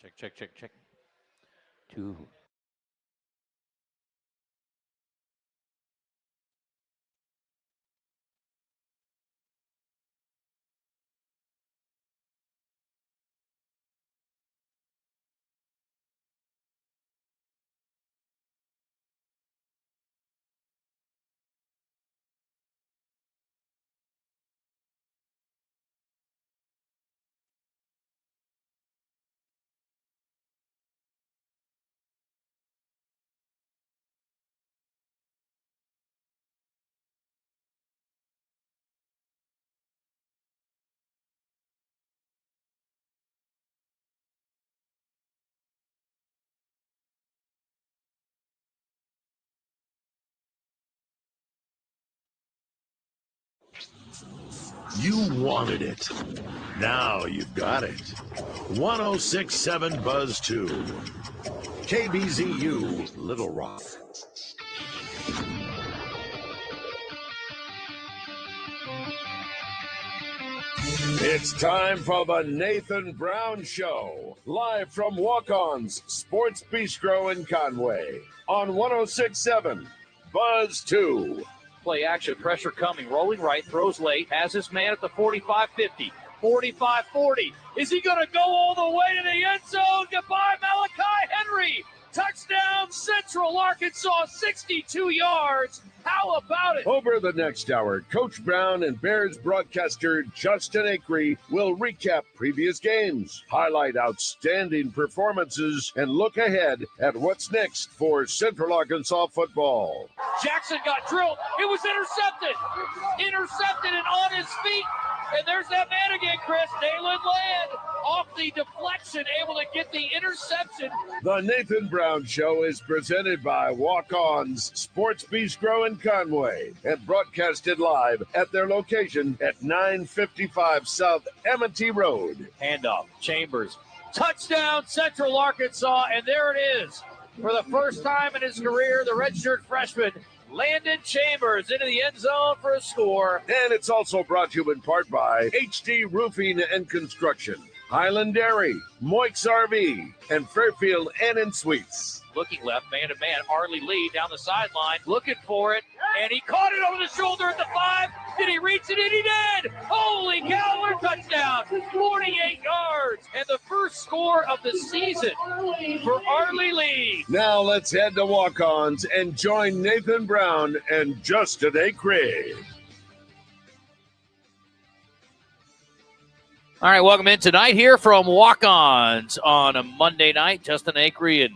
Check. 2. You wanted it. Now you've got it. 1067 Buzz 2. KBZU, Little Rock. It's time for the Nathan Brown Show, live from Walk-Ons Sports Bistro in Conway on 1067 Buzz 2. Play action, pressure coming, rolling right, throws late, has his man at the 45-50, 45-40. Is he going to go all the way to the end zone? Goodbye, Malachi Henry. Touchdown, Central Arkansas, 62 yards. How about it? Over the next hour, Coach Brown and Bears broadcaster Justin Acree will recap previous games, highlight outstanding performances, and look ahead at what's next for Central Arkansas football. Jackson got drilled. It was intercepted. Intercepted and on his feet. And there's that man again, Chris. Dalen Land off the deflection, able to get the interception. The Nathan Brown Show is presented by Walk-Ons Sports Bistro in Conway and broadcasted live at their location at 955 South Amity Road. Handoff, Chambers. Touchdown, Central Arkansas, and there it is. For the first time in his career, the redshirt freshman Landon Chambers into the end zone for a score. And it's also brought to you in part by HD Roofing and Construction, Highland Dairy, Moix RV, and Fairfield Inn Suites. Looking left, man-to-man, Arlie Lee down the sideline, looking for it, and he caught it over the shoulder at the 5. Did he reach it? And he did! Holy cow, what a touchdown! 48 yards, and the first score of the season for Arlie Lee. Now let's head to Walk-Ons and join Nathan Brown and Justin Acree. All right, welcome in tonight here from Walk-Ons on a Monday night. Justin Acree and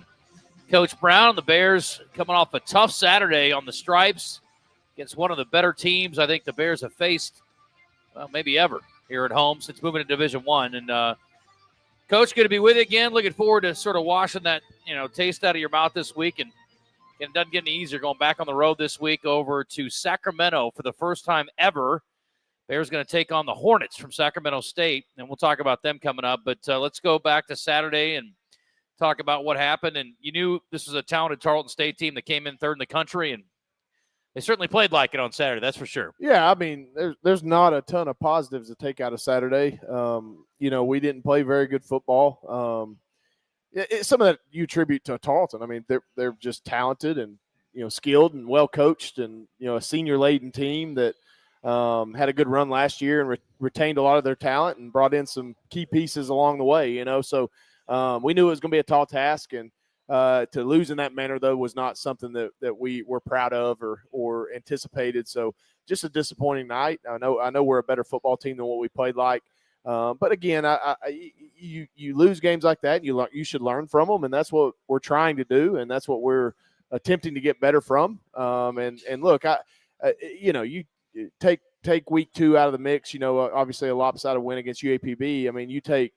Coach Brown. The Bears coming off a tough Saturday on the Stripes against one of the better teams I think the Bears have faced, well, maybe ever here at home since moving to Division I. And, Coach, good to be with you again. Looking forward to sort of washing that, taste out of your mouth this week. And it doesn't get any easier going back on the road this week over to Sacramento for the first time ever. Bears going to take on the Hornets from Sacramento State, and we'll talk about them coming up. But let's go back to Saturday and talk about what happened. And you knew this was a talented Tarleton State team that came in third in the country, and they certainly played like it on Saturday, that's for sure. Yeah, I mean, there's not a ton of positives to take out of Saturday. We didn't play very good football. Some of that you attribute to Tarleton. I mean, they're just talented and, skilled and well-coached and, a senior-laden team that had a good run last year and retained a lot of their talent and brought in some key pieces along the way, So we knew it was going to be a tall task, and to lose in that manner, though, was not something that we were proud of or anticipated. So just a disappointing night. I know we're a better football team than what we played like. But again, you lose games like that, and you should learn from them, and that's what we're trying to do, and that's what we're attempting to get better from. And look, you take week 2 out of the mix. Obviously a lopsided win against UAPB. I mean, you take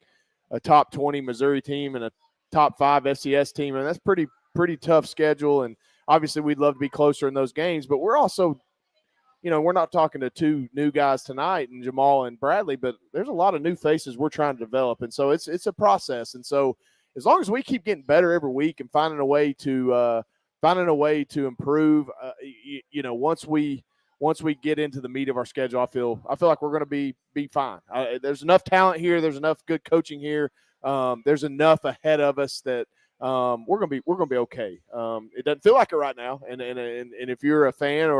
a top 20 Missouri team and a top 5 FCS team, and that's pretty tough schedule. And obviously we'd love to be closer in those games, but we're also, we're not talking to 2 new guys tonight and Jamal and Bradley, but there's a lot of new faces we're trying to develop. And so it's a process. And so as long as we keep getting better every week and finding a way to improve, once we get into the meat of our schedule, I feel like we're going to be fine. There's enough talent here. There's enough good coaching here there's enough ahead of us that we're gonna be okay. It doesn't feel like it right now, and if you're a fan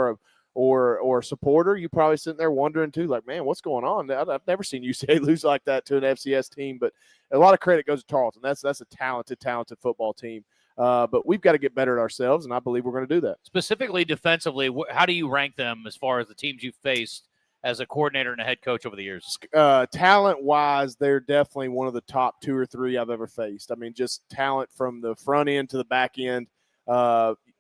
or a supporter, you probably sitting there wondering too, like, man, what's going on? I've never seen UCA lose like that to an FCS team, but a lot of credit goes to Tarleton. That's a talented football team. But we've got to get better at ourselves, and I believe we're going to do that. Specifically defensively, how do you rank them as far as the teams you've faced as a coordinator and a head coach over the years? Talent-wise, they're definitely one of the top 2 or 3 I've ever faced. I mean, just talent from the front end to the back end.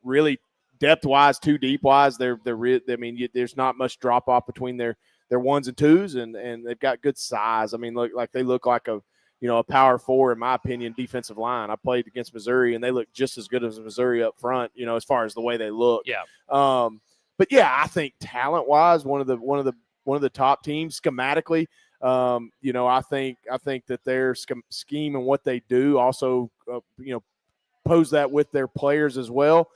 Really depth-wise, too deep-wise, there's not much drop-off between their ones and twos, and they've got good size. I mean, they look like a power 4, in my opinion, defensive line. I played against Missouri, and they look just as good as Missouri up front, as far as the way they look. Yeah. But yeah, I think talent-wise, one of the top teams schematically. I think that their scheme and what they do also, pose that with their players as well.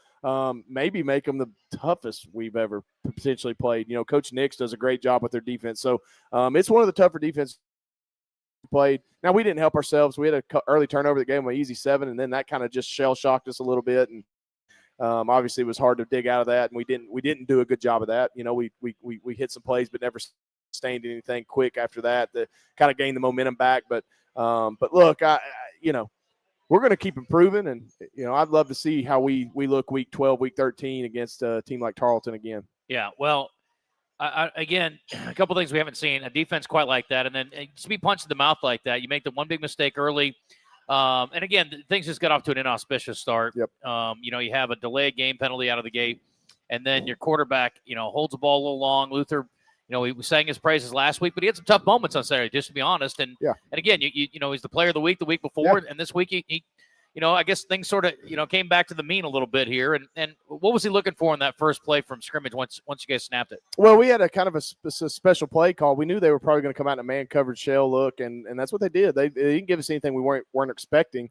Maybe make them the toughest we've ever potentially played. Coach Nix does a great job with their defense. So it's one of the tougher defenses played. Now, we didn't help ourselves. We had an early turnover that gave them an easy 7, and then that kind of just shell-shocked us a little bit. And obviously it was hard to dig out of that, and we didn't do a good job of that. We hit some plays but never sustained anything quick after that kind of gained the momentum back. But look, we're going to keep improving, and I'd love to see how we look week 12, week 13 against a team like Tarleton again. Yeah, well, again, a couple things we haven't seen, a defense quite like that, and then to be punched in the mouth like that, you make the one big mistake early, and again, things just got off to an inauspicious start. Yep. You have a delayed game penalty out of the gate, and then your quarterback, holds the ball a little long. Luther, he was saying his praises last week, but he had some tough moments on Saturday, just to be honest. And again, he's the player of the week before, and this week he I guess things sort of came back to the mean a little bit here. And what was he looking for in that first play from scrimmage once you guys snapped it? Well, we had a kind of a special play call. We knew they were probably going to come out in a man coverage shell look, and that's what they did. They didn't give us anything we weren't expecting.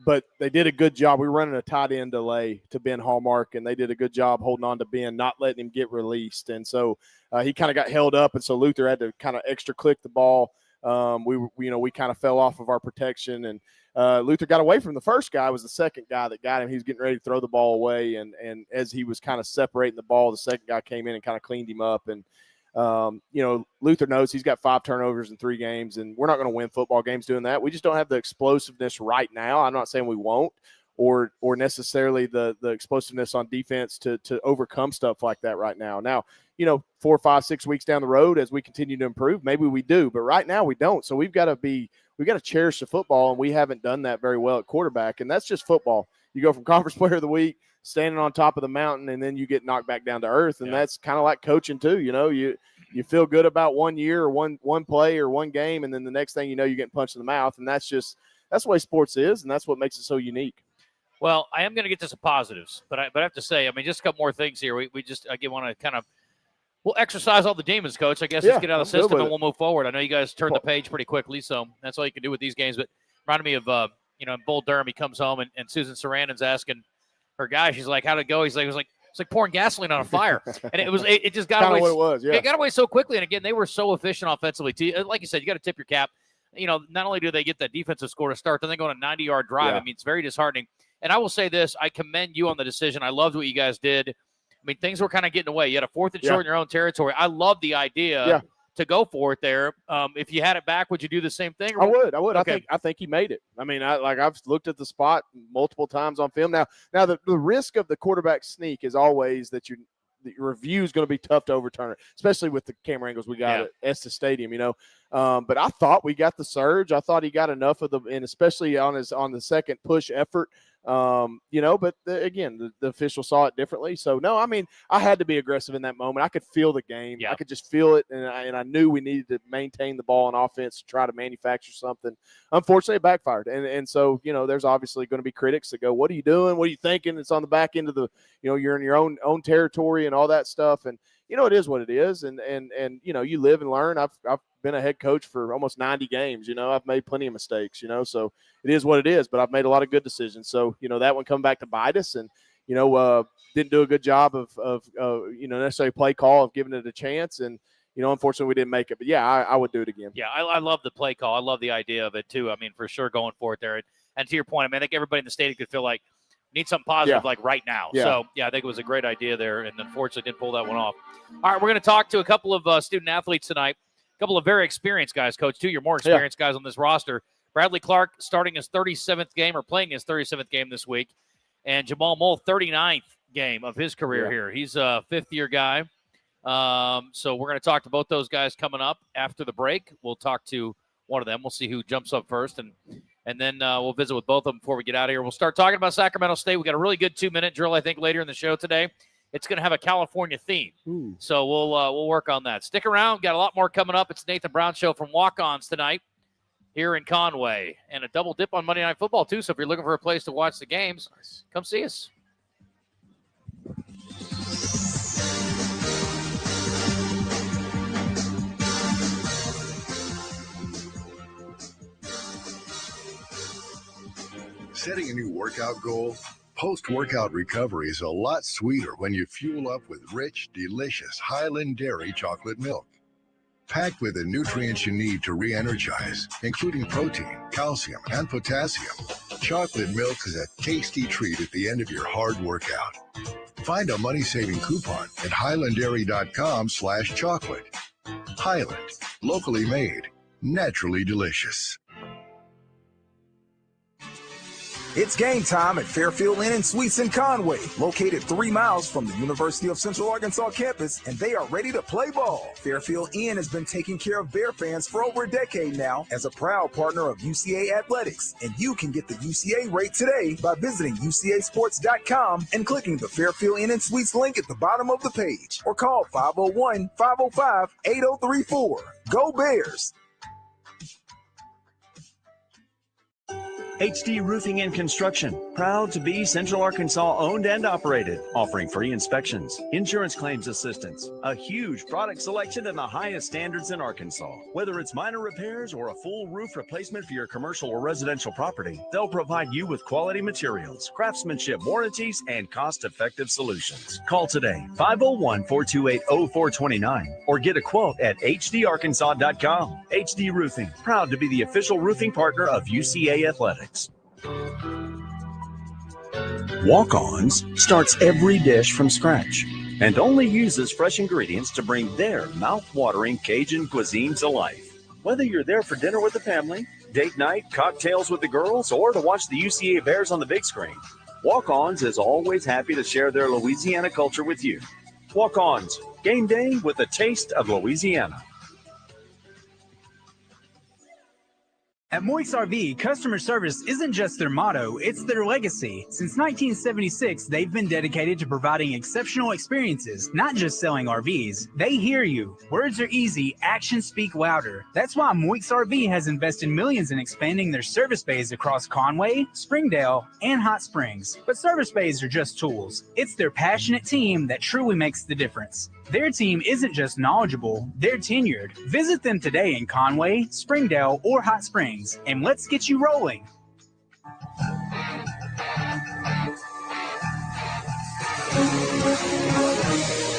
But they did a good job. We were running a tight end delay to Ben Hallmark, and they did a good job holding on to Ben, not letting him get released. And so he kind of got held up, and so Luther had to kind of extra click the ball. We kind of fell off of our protection, and Luther got away from the first guy. It was the second guy that got him. He was getting ready to throw the ball away, and as he was kind of separating the ball, the second guy came in and kind of cleaned him up. And Luther knows he's got 5 turnovers in 3 games, and we're not going to win football games doing that. We just don't have the explosiveness right now. I'm not saying we won't, or necessarily the explosiveness on defense to overcome stuff like that right now. Now, 4, 5, 6 weeks down the road, as we continue to improve, maybe we do, but right now we don't. So we've got to cherish the football, and we haven't done that very well at quarterback, and that's just football. You go from conference player of the week, standing on top of the mountain, and then you get knocked back down to earth. And that's kind of like coaching too. You feel good about 1 year or one play or one game, and then the next thing you're getting punched in the mouth. And that's the way sports is, and that's what makes it so unique. Well, I am going to get to some positives, but I have to say, just a couple more things here. We just again want to kind of we'll exercise all the demons, Coach. I guess let's get out of the system and we'll move forward. I know you guys turned the page pretty quickly, so that's all you can do with these games. But reminded me of in Bull Durham, he comes home and Susan Sarandon's asking her guy, she's like, how'd it go? He's like, it's like pouring gasoline on a fire. And it just got away. What it was, yeah. It got away so quickly. And again, they were so efficient offensively. Like you said, you got to tip your cap. Not only do they get that defensive score to start, then they go on a 90-yard drive. Yeah. It's very disheartening. And I will say this, I commend you on the decision. I loved what you guys did. Things were kind of getting away. You had a 4th and short in your own territory. I love the idea to go for it there. If you had it back, would you do the same thing? I would. Okay. I think he made it. I've looked at the spot multiple times on film. Now the risk of the quarterback sneak is always that your review is going to be tough to overturn it, especially with the camera angles we got at Estes Stadium. But I thought we got the surge. I thought he got enough of them, and especially on the second push effort. But again, the official saw it differently. So no, I had to be aggressive in that moment. I could feel the game. Yeah. I could just feel it, and I knew we needed to maintain the ball on offense to try to manufacture something. Unfortunately, it backfired, and so there's obviously going to be critics that go, "What are you doing? What are you thinking?" It's on the back end of the, you're in your own territory and all that stuff, and it is what it is, and you live and learn. I've been a head coach for almost 90 games. I've made plenty of mistakes. So it is what it is. But I've made a lot of good decisions. So that one come back to bite us, and didn't do a good job of necessarily play call of giving it a chance, and unfortunately we didn't make it. But, yeah, I would do it again. Yeah, I love the play call. I love the idea of it, too. I mean, for sure going for it there. And to your point, I mean, I think everybody in the stadium could feel like need something positive like right now. Yeah. So, yeah, I think it was a great idea there, and unfortunately didn't pull that one off. All right, we're going to talk to a couple of student athletes tonight, a couple of very experienced guys, Coach, too. You're more experienced guys on this roster. Bradley Clark starting his 37th game or playing his 37th game this week, and Jamal Mole, 39th game of his career here. He's a fifth-year guy. So we're going to talk to both those guys coming up after the break. We'll talk to one of them. We'll see who jumps up first, and then we'll visit with both of them before we get out of here. We'll start talking about Sacramento State. We got a really good 2-minute drill, I think, later in the show today. It's going to have a California theme. Ooh. So we'll work on that. Stick around. Got a lot more coming up. It's Nathan Brown Show from Walk-Ons tonight here in Conway. And a double dip on Monday Night Football, too. So if you're looking for a place to watch the games, come see us. Setting a new workout goal? Post-workout recovery is a lot sweeter when you fuel up with rich, delicious Highland Dairy chocolate milk. Packed with the nutrients you need to re-energize, including protein, calcium, and potassium, chocolate milk is a tasty treat at the end of your hard workout. Find a money-saving coupon at highlanddairy.com/chocolate. Highland, locally made, naturally delicious. It's game time at Fairfield Inn and Suites in Conway, located 3 miles from the University of Central Arkansas campus, and they are ready to play ball. Fairfield Inn has been taking care of Bear fans for over a decade now as a proud partner of UCA Athletics, and you can get the UCA rate today by visiting UCAsports.com and clicking the Fairfield Inn and Suites link at the bottom of the page, or call 501-505-8034. Go Bears! HD Roofing and Construction, proud to be Central Arkansas owned and operated, offering free inspections, insurance claims assistance, a huge product selection and the highest standards in Arkansas. Whether it's minor repairs or a full roof replacement for your commercial or residential property, they'll provide you with quality materials, craftsmanship warranties, and cost-effective solutions. Call today, 501-428-0429, or get a quote at hdarkansas.com. HD Roofing, proud to be the official roofing partner of UCA Athletics. Walk-Ons starts every dish from scratch and only uses fresh ingredients to bring their mouth-watering Cajun cuisine to life. Whether you're there for dinner with the family, date night, cocktails with the girls, or to watch the UCA Bears on the big screen, Walk-Ons is always happy to share their Louisiana culture with you. Walk-Ons, game day with a taste of Louisiana. At Moix RV, customer service isn't just their motto, it's their legacy. Since 1976, they've been dedicated to providing exceptional experiences, not just selling RVs. They hear you. Words are easy, actions speak louder. That's why Moix RV has invested millions in expanding their service bays across Conway, Springdale, and Hot Springs. But service bays are just tools. It's their passionate team that truly makes the difference. Their team isn't just knowledgeable, they're tenured. Visit them today in Conway, Springdale, or Hot Springs, and let's get you rolling.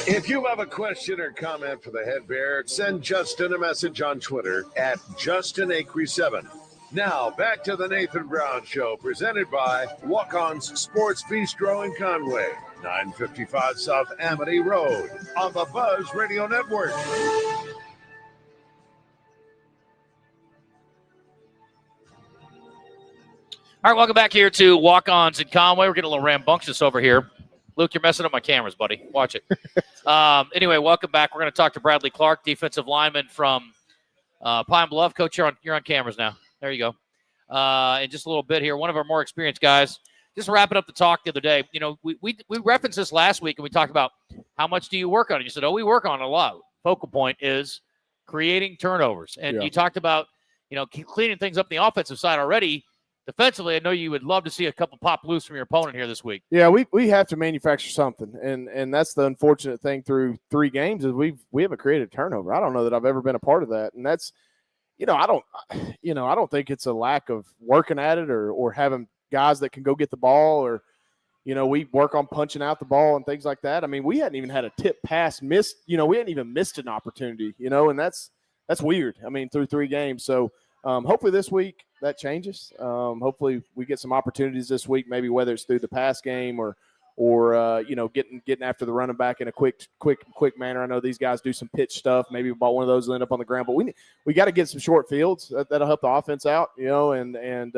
If you have a question or comment for the head bear, send Justin a message on Twitter at JustinAcree7. Now, back to the Nathan Brown Show, presented by Walk-Ons Sports Bistro in Conway, 955 South Amity Road, on the Buzz Radio Network. All right, welcome back here to Walk-Ons in Conway. We're getting a little rambunctious over here. Luke, you're messing up my cameras, buddy. Watch it. Anyway, welcome back. We're going to talk to Bradley Clark, defensive lineman from Pine Bluff. Coach, you're on cameras now. There you go. In just a little bit here, one of our more experienced guys. Just wrapping up the talk the other day, you know, we referenced this last week, and we talked about how much do you work on it. You said, we work on it a lot. Focal point is creating turnovers. And you talked about, cleaning things up the offensive side already. Defensively, I know you would love to see a couple pop loose from your opponent here this week. Yeah, we have to manufacture something, and that's the unfortunate thing through 3 games is we haven't created a turnover. I don't know that I've ever been a part of that, and that's, I don't think it's a lack of working at it or having guys that can go get the ball or, we work on punching out the ball and things like that. I mean, we hadn't even had a tip pass missed. We hadn't even missed an opportunity, and that's weird. I mean, through 3 games. So hopefully this week that changes. Hopefully we get some opportunities this week, maybe whether it's through the pass game or getting after the running back in a quick manner. I know these guys do some pitch stuff. Maybe about one of those will end up on the ground, but we got to get some short fields. That'll help the offense out, and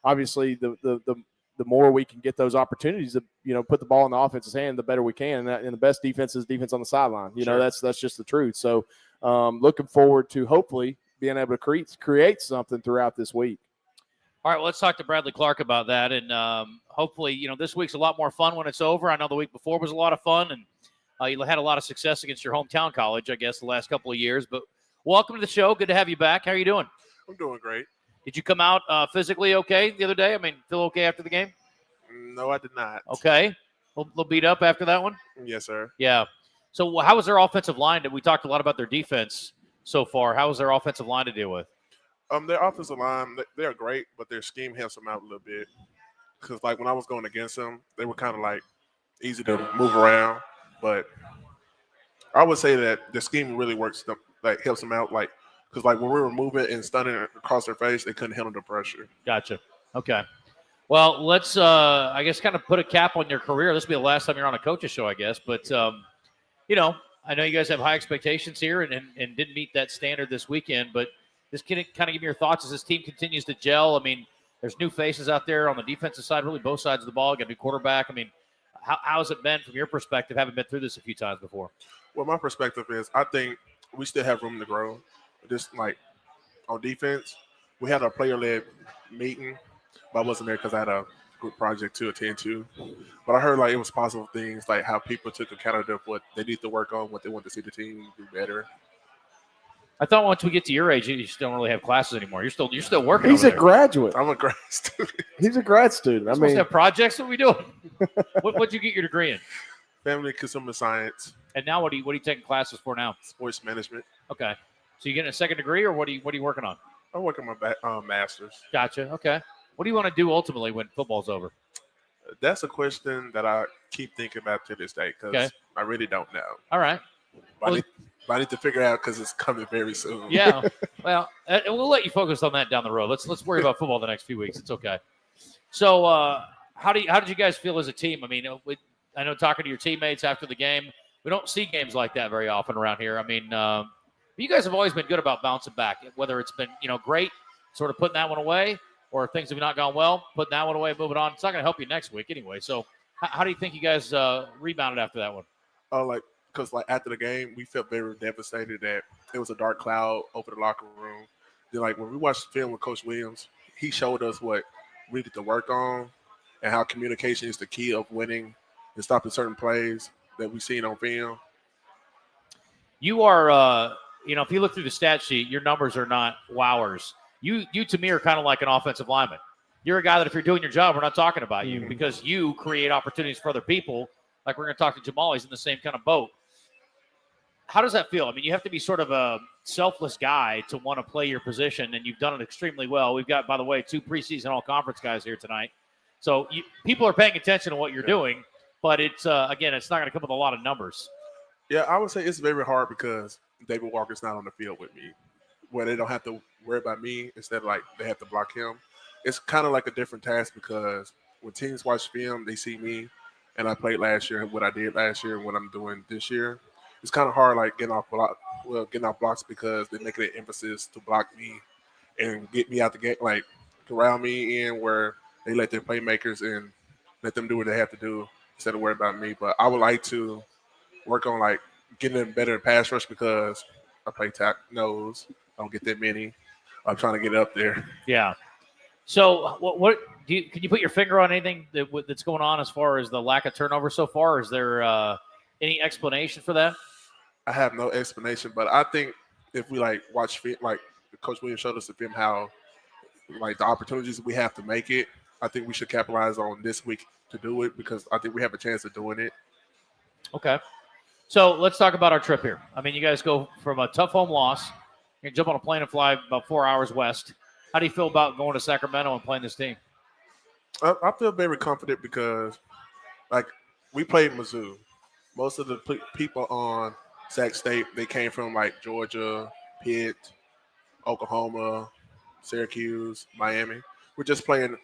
obviously the more we can get those opportunities to, put the ball in the offense's hand, the better we can. And the best defense is defense on the sideline. Sure. That's just the truth. So looking forward to hopefully being able to create something throughout this week. All right, well, let's talk to Bradley Clark about that. And hopefully, this week's a lot more fun when it's over. I know the week before was a lot of fun, and you had a lot of success against your hometown college, I guess, the last couple of years. But welcome to the show. Good to have you back. How are you doing? I'm doing great. Did you come out physically okay the other day? I mean, feel okay after the game? No, I did not. Okay. A little beat up after that one? Yes, sir. Yeah. So how was their offensive line? We talked a lot about their defense so far. How was their offensive line to deal with? Their offensive line, they're great, but their scheme helps them out a little bit. Because, when I was going against them, they were kind of, easy to move around. But I would say that the scheme really works, helps them out. Because, when we were moving and stunning across their face, they couldn't handle the pressure. Gotcha. Okay. Well, let's, I guess, kind of put a cap on your career. This will be the last time you're on a coach's show, I guess. But, I know you guys have high expectations here and didn't meet that standard this weekend. But just kind of give me your thoughts as this team continues to gel. I mean, there's new faces out there on the defensive side, really both sides of the ball. Got a new quarterback. I mean, how has it been from your perspective, having been through this a few times before? Well, my perspective is I think we still have room to grow. Just, on defense, we had a player-led meeting, but I wasn't there because I had a group project to attend to. But I heard, it was positive things, how people took account of what they need to work on, what they want to see the team do better. I thought once we get to your age, you just don't really have classes anymore. You're still working. He's a graduate. I'm a grad student. He's a grad student. You're supposed to have projects. What are we doing? What'd you get your degree in? Family consumer science. And now what are you taking classes for now? Sports management. Okay. So you getting a second degree, or what are you working on? I'm working on my master's. Gotcha. Okay. What do you want to do ultimately when football's over? That's a question that I keep thinking about to this day because I really don't know. All right. I need to figure out because it's coming very soon. Yeah. Well, we'll let you focus on that down the road. Let's worry about football the next few weeks. It's okay. So how did you guys feel as a team? I mean, I know talking to your teammates after the game, we don't see games like that very often around here. I mean, you guys have always been good about bouncing back, whether it's been, great, sort of putting that one away, or things have not gone well, putting that one away, moving on. It's not going to help you next week anyway. So how do you think you guys rebounded after that one? Because after the game, we felt very devastated that it was a dark cloud over the locker room. Then, when we watched the film with Coach Williams, he showed us what we needed to work on and how communication is the key of winning and stopping certain plays that we've seen on film. You are, if you look through the stat sheet, your numbers are not wowers. You to me are kind of like an offensive lineman. You're a guy that if you're doing your job, we're not talking about you because you create opportunities for other people. Like we're going to talk to Jamal. He's in the same kind of boat. How does that feel? I mean, you have to be sort of a selfless guy to want to play your position, and you've done it extremely well. We've got, by the way, 2 preseason all-conference guys here tonight. So people are paying attention to what you're doing, but it's, again, it's not going to come with a lot of numbers. Yeah, I would say it's very hard because David Walker's not on the field with me, where they don't have to worry about me instead of they have to block him. It's kind of like a different task because when teams watch film, they see me, and I played last year, what I did last year and what I'm doing this year. It's kind of hard, getting off blocks because they make it an emphasis to block me and get me out the game, corral me in where they let their playmakers and let them do what they have to do instead of worry about me. But I would like to work on getting them better at pass rush because I play tack nose. I don't get that many. I'm trying to get up there. Yeah. So what can you put your finger on anything that's going on as far as the lack of turnover so far? Is there any explanation for that? I have no explanation, but I think if we watch film, Coach Williams showed us the film how the opportunities we have to make it, I think we should capitalize on this week to do it because I think we have a chance of doing it. Okay. So let's talk about our trip here. I mean, you guys go from a tough home loss. You can jump on a plane and fly about 4 hours west. How do you feel about going to Sacramento and playing this team? I feel very confident because Like, we played Mizzou. Most of the people on Sac State, they came from, like, Georgia, Pitt, Oklahoma, Syracuse, Miami. We're just playing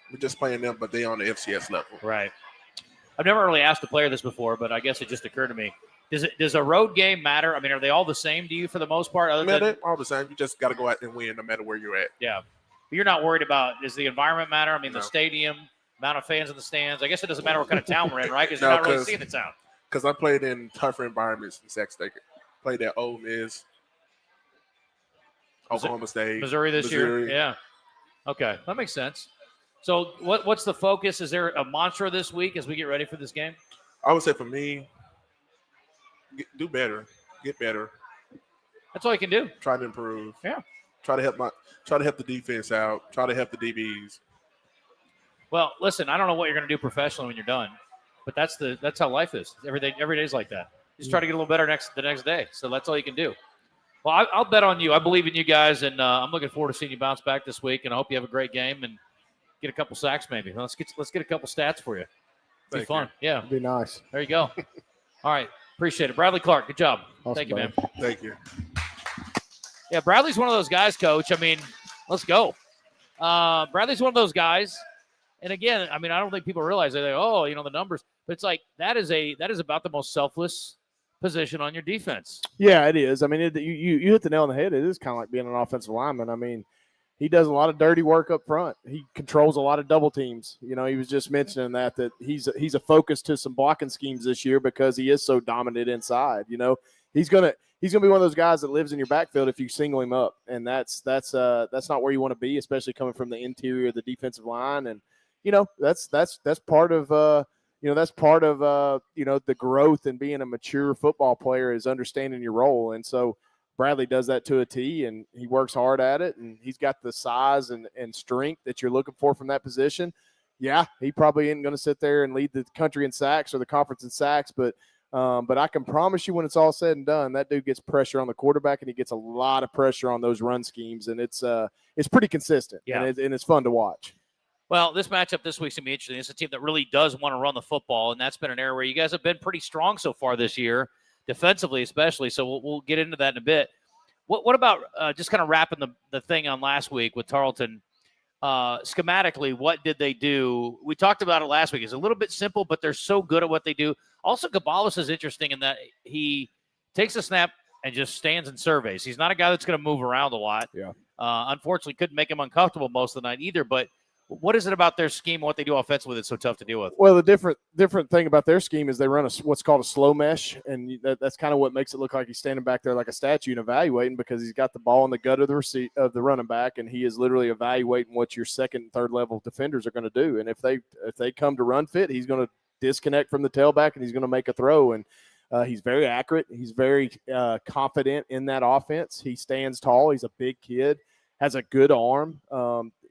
them, but they on the FCS level. Right. I've never really asked a player this before, but I guess it just occurred to me. Does a road game matter? I mean, are they all the same to you for the most part? They're all the same. You just got to go out and win no matter where you're at. Yeah. But you're not worried about, does the environment matter? I mean, the stadium, amount of fans in the stands. I guess it doesn't matter what kind of town we're in, right? Because you're not really seeing the town. Because I played in tougher environments in Sac State. Played at Ole Miss, Oklahoma State. Missouri this year? Yeah. Okay. That makes sense. So what's the focus? Is there a mantra this week as we get ready for this game? I would say for me, do better. Get better. That's all you can do. Try to improve. Yeah. Try to help the defense out. Try to help the DBs. Well, listen, I don't know what you're going to do professionally when you're done, but that's how life is. Every day's like that. Just try to get a little better the next day. So that's all you can do. Well, I'll bet on you. I believe in you guys, and I'm looking forward to seeing you bounce back this week. And I hope you have a great game and get a couple sacks maybe. Let's get a couple stats for you. It'll be fun. Yeah, it'd be nice. There you go. All right, appreciate it, Bradley Clark. Good job. Awesome, Thank you, man. Thank you. Yeah, Bradley's one of those guys, Coach. I mean, let's go. Bradley's one of those guys. And again, I mean, I don't think people realize that. The numbers. But it's like that is about the most selfless position on your defense. Yeah, it is. I mean, you hit the nail on the head. It is kind of like being an offensive lineman. I mean, he does a lot of dirty work up front. He controls a lot of double teams. You know, he was just mentioning that he's a focus to some blocking schemes this year because he is so dominant inside. You know, he's gonna be one of those guys that lives in your backfield if you single him up, and that's not where you want to be, especially coming from the interior of the defensive line. And you know, that's part of the growth and being a mature football player is understanding your role. And so Bradley does that to a T, and he works hard at it, and he's got the size and strength that you're looking for from that position. Yeah, he probably isn't going to sit there and lead the country in sacks or the conference in sacks, but I can promise you when it's all said and done, that dude gets pressure on the quarterback, and he gets a lot of pressure on those run schemes, and it's pretty consistent, and it's fun to watch. Well, this matchup this week's going to be interesting. It's a team that really does want to run the football, and that's been an area where you guys have been pretty strong so far this year, defensively especially, so we'll get into that in a bit. What about just kind of wrapping the thing on last week with Tarleton? Schematically, what did they do? We talked about it last week. It's a little bit simple, but they're so good at what they do. Also, Gabalis is interesting in that he takes a snap and just stands and surveys. He's not a guy that's going to move around a lot. Yeah. Unfortunately, couldn't make him uncomfortable most of the night either, but what is it about their scheme, what they do offensively that's so tough to deal with? Well, the different thing about their scheme is they run what's called a slow mesh, and that's kind of what makes it look like he's standing back there like a statue and evaluating, because he's got the ball in the gut of the running back, and he is literally evaluating what your second and third level defenders are going to do. And if they come to run fit, he's going to disconnect from the tailback and he's going to make a throw. And he's very accurate. He's very confident in that offense. He stands tall. He's a big kid, has a good arm.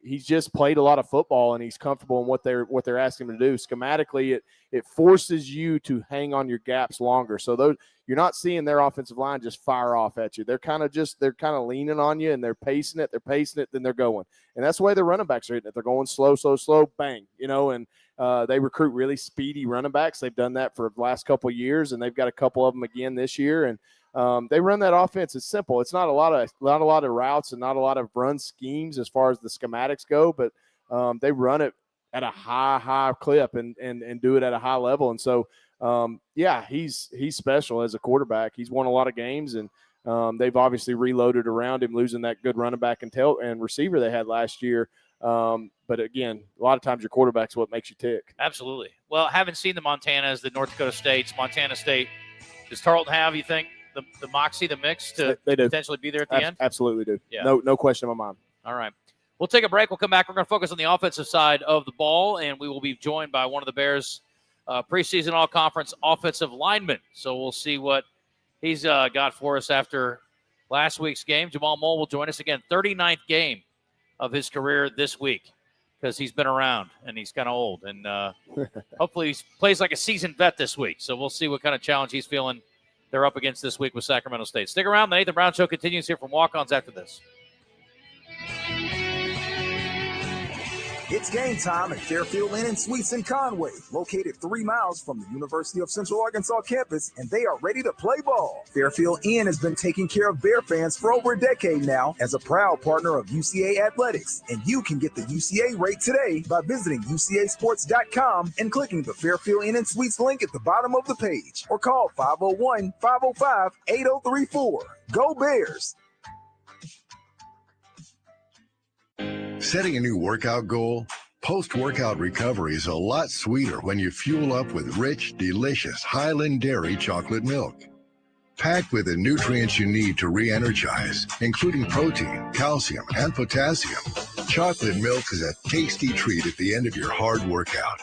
He's just played a lot of football, and he's comfortable in what they're asking him to do. Schematically, it forces you to hang on your gaps longer. So you're not seeing their offensive line just fire off at you. They're kind of leaning on you, and they're pacing it, then they're going. And that's the way the running backs are hitting it. They're going slow, bang, and they recruit really speedy running backs. They've done that for the last couple of years, and they've got a couple of them again this year. And they run that offense. It's simple. It's not a lot of routes and not a lot of run schemes as far as the schematics go, but they run it at a high clip and do it at a high level. And so, he's special as a quarterback. He's won a lot of games, and they've obviously reloaded around him, losing that good running back and receiver they had last year. But again, a lot of times your quarterback's what makes you tick. Absolutely. Well, haven't seen the Montanas, the North Dakota States, Montana State. Does Tarleton have, you think, the moxie, the mix to potentially be there at the end? Absolutely do. Yeah. No question in my mind. All right. We'll take a break. We'll come back. We're going to focus on the offensive side of the ball, and we will be joined by one of the Bears' preseason all-conference offensive linemen. So we'll see what he's got for us after last week's game. Jamal Mole will join us again, 39th game of his career this week, because he's been around and he's kind of old. And hopefully he plays like a seasoned vet this week. So we'll see what kind of challenge he's feeling they're up against this week with Sacramento State. Stick around. The Nathan Brown Show continues here from Walk-Ons after this. It's game time at Fairfield Inn and Suites in Conway, located 3 miles from the University of Central Arkansas campus, and they are ready to play ball. Fairfield Inn has been taking care of Bear fans for over a decade now as a proud partner of UCA Athletics, and you can get the UCA rate today by visiting UCAsports.com and clicking the Fairfield Inn and Suites link at the bottom of the page, or call 501-505-8034. Go Bears! Setting a new workout goal? Post-workout recovery is a lot sweeter when you fuel up with rich, delicious Highland Dairy chocolate milk. Packed with the nutrients you need to re-energize, including protein, calcium, and potassium, chocolate milk is a tasty treat at the end of your hard workout.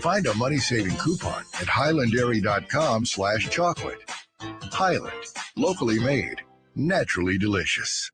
Find a money-saving coupon at highlanddairy.com/chocolate. Highland, locally made, naturally delicious.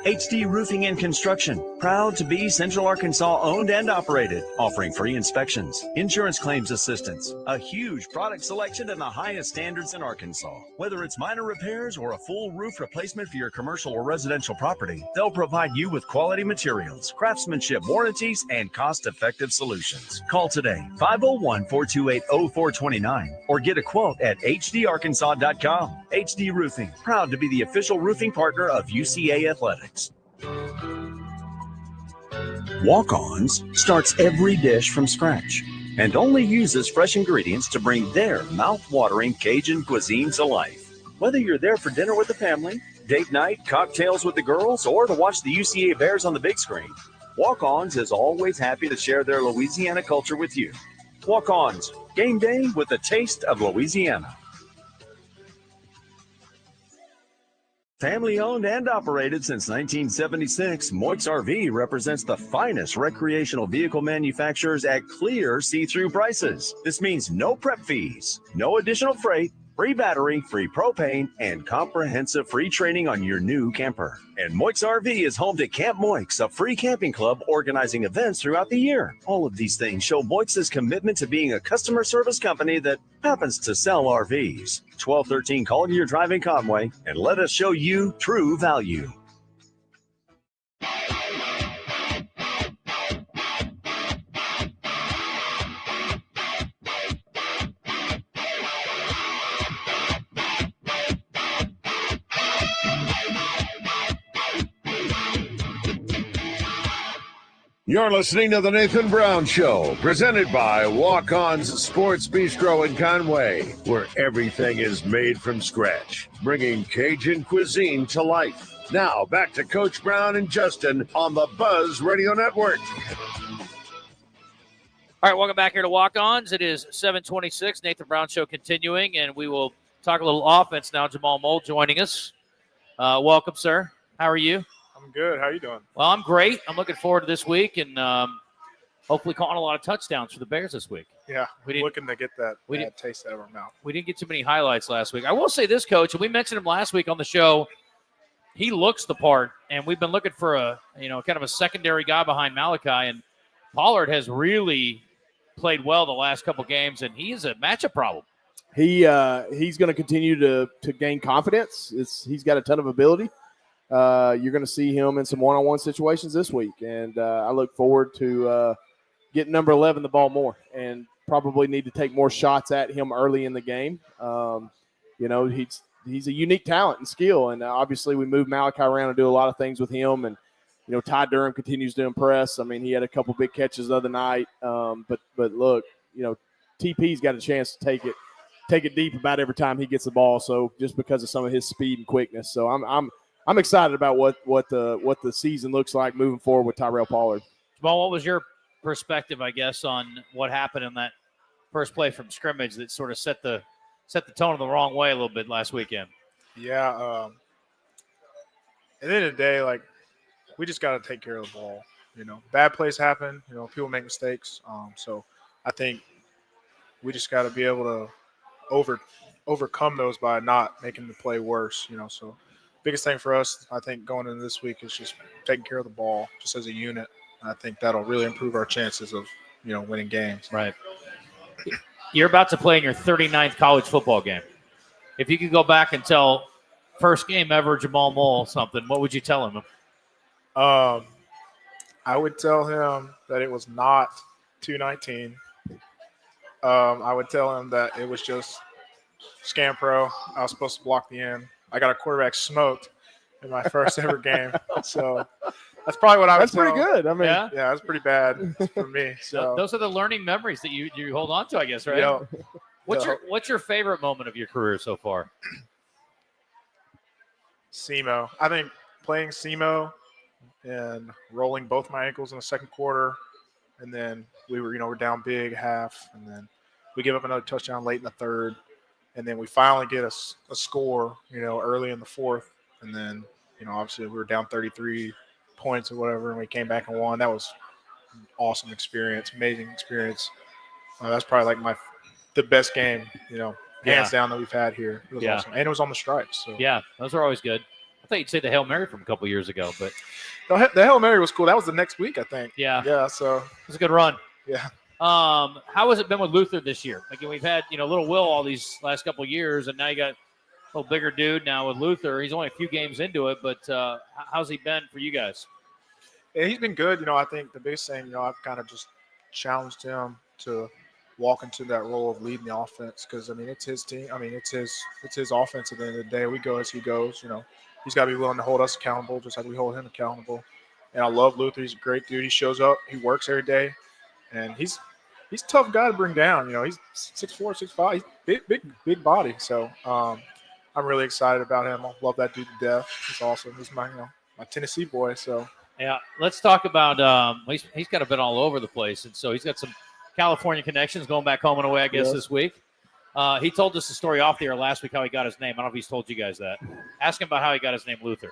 HD Roofing and Construction, proud to be Central Arkansas owned and operated, offering free inspections, insurance claims assistance, a huge product selection and the highest standards in Arkansas. Whether it's minor repairs or a full roof replacement for your commercial or residential property, they'll provide you with quality materials, craftsmanship warranties, and cost-effective solutions. Call today, 501-428-0429, or get a quote at hdarkansas.com. HD Roofing, proud to be the official roofing partner of UCA Athletics. Walk-Ons starts every dish from scratch and only uses fresh ingredients to bring their mouth-watering Cajun cuisine to life. Whether you're there for dinner with the family, date night, cocktails with the girls, or to watch the UCA Bears on the big screen, Walk-Ons is always happy to share their Louisiana culture with you. Walk-Ons, game day with a taste of Louisiana. Family owned and operated since 1976, Moix RV represents the finest recreational vehicle manufacturers at clear see-through prices. This means no prep fees, no additional freight, free battery, free propane, and comprehensive free training on your new camper. And Moix RV is home to Camp Moix, a free camping club organizing events throughout the year. All of these things show Moix's commitment to being a customer service company that happens to sell RVs. 1213 Collier Drive in Conway, and let us show you true value. You're listening to The Nathan Brown Show, presented by Walk-Ons Sports Bistro in Conway, where everything is made from scratch, bringing Cajun cuisine to life. Now, back to Coach Brown and Justin on the Buzz Radio Network. All right, welcome back here to Walk-Ons. It is 7:26, Nathan Brown Show continuing, and we will talk a little offense now. Jamal Moll joining us. Welcome, sir. How are you? I'm good. How are you doing? Well, I'm great. I'm looking forward to this week and hopefully calling a lot of touchdowns for the Bears this week. Yeah, we're looking to get that bad taste out of our mouth. We didn't get too many highlights last week. I will say this, Coach, and we mentioned him last week on the show. He looks the part, and we've been looking for a kind of a secondary guy behind Malachi, and Pollard has really played well the last couple games, and he is a matchup problem. He's going to continue to gain confidence. He's got a ton of ability. You're going to see him in some one-on-one situations this week, and I look forward to getting number 11 the ball more, and probably need to take more shots at him early in the game. He's a unique talent and skill, and obviously we move Malachi around and do a lot of things with him, and Ty Durham continues to impress. I mean, he had a couple big catches the other night, but look, TP's got a chance to take it deep about every time he gets the ball. So just because of some of his speed and quickness, so I'm excited about what the season looks like moving forward with Tyrell Pollard. Jamal, what was your perspective, I guess, on what happened in that first play from scrimmage that sort of set the tone in the wrong way a little bit last weekend? Yeah. At the end of the day, we just got to take care of the ball. Bad plays happen. People make mistakes. So I think we just got to be able to overcome those by not making the play worse. So biggest thing for us, I think, going into this week is just taking care of the ball just as a unit. And I think that'll really improve our chances of, winning games. Right. You're about to play in your 39th college football game. If you could go back and tell first game ever Jamal Moll something, what would you tell him? I would tell him that it was not 219. I would tell him that it was just Scam Pro. I was supposed to block the end. I got a quarterback smoked in my first ever game. So that's probably what I would That's pretty tell him. good. I mean, Yeah. Yeah, that's pretty bad for me. So Those are the learning memories that you hold on to, I guess, right? yeah. What's your favorite moment of your career so far? SEMO. I think playing SEMO and rolling both my ankles in the second quarter, and then we're down big half, and then we give up another touchdown late in the third, and then we finally get a score, early in the fourth, and then obviously we were down 33 points or whatever, and we came back and won. That was an awesome experience, amazing experience. That's probably like the best game, hands down that we've had here. It was awesome, and it was on the stripes. So. Yeah, those are always good. I thought you'd say the Hail Mary from a couple years ago, but The Hail Mary was cool. That was the next week, I think. Yeah. Yeah, so. It was a good run. Yeah. How has it been with Luther this year? Again, we've had, little Will all these last couple of years, and now you got a little bigger dude now with Luther. He's only a few games into it, but how's he been for you guys? Yeah, he's been good. I think the biggest thing, I've kind of just challenged him to walk into that role of leading the offense because, it's his team. It's his offense at the end of the day. We go as he goes, He's got to be willing to hold us accountable just like we hold him accountable. And I love Luther. He's a great dude. He shows up. He works every day. And he's a tough guy to bring down. He's 6'4", 6'5". He's big body. So I'm really excited about him. I love that dude to death. He's awesome. He's my Tennessee boy. So yeah, let's talk about he's kind of been all over the place, and so he's got some California connections going back home and away, I guess, this week. He told us the story off the air last week how he got his name. I don't know if he's told you guys that. Ask him about how he got his name Luther.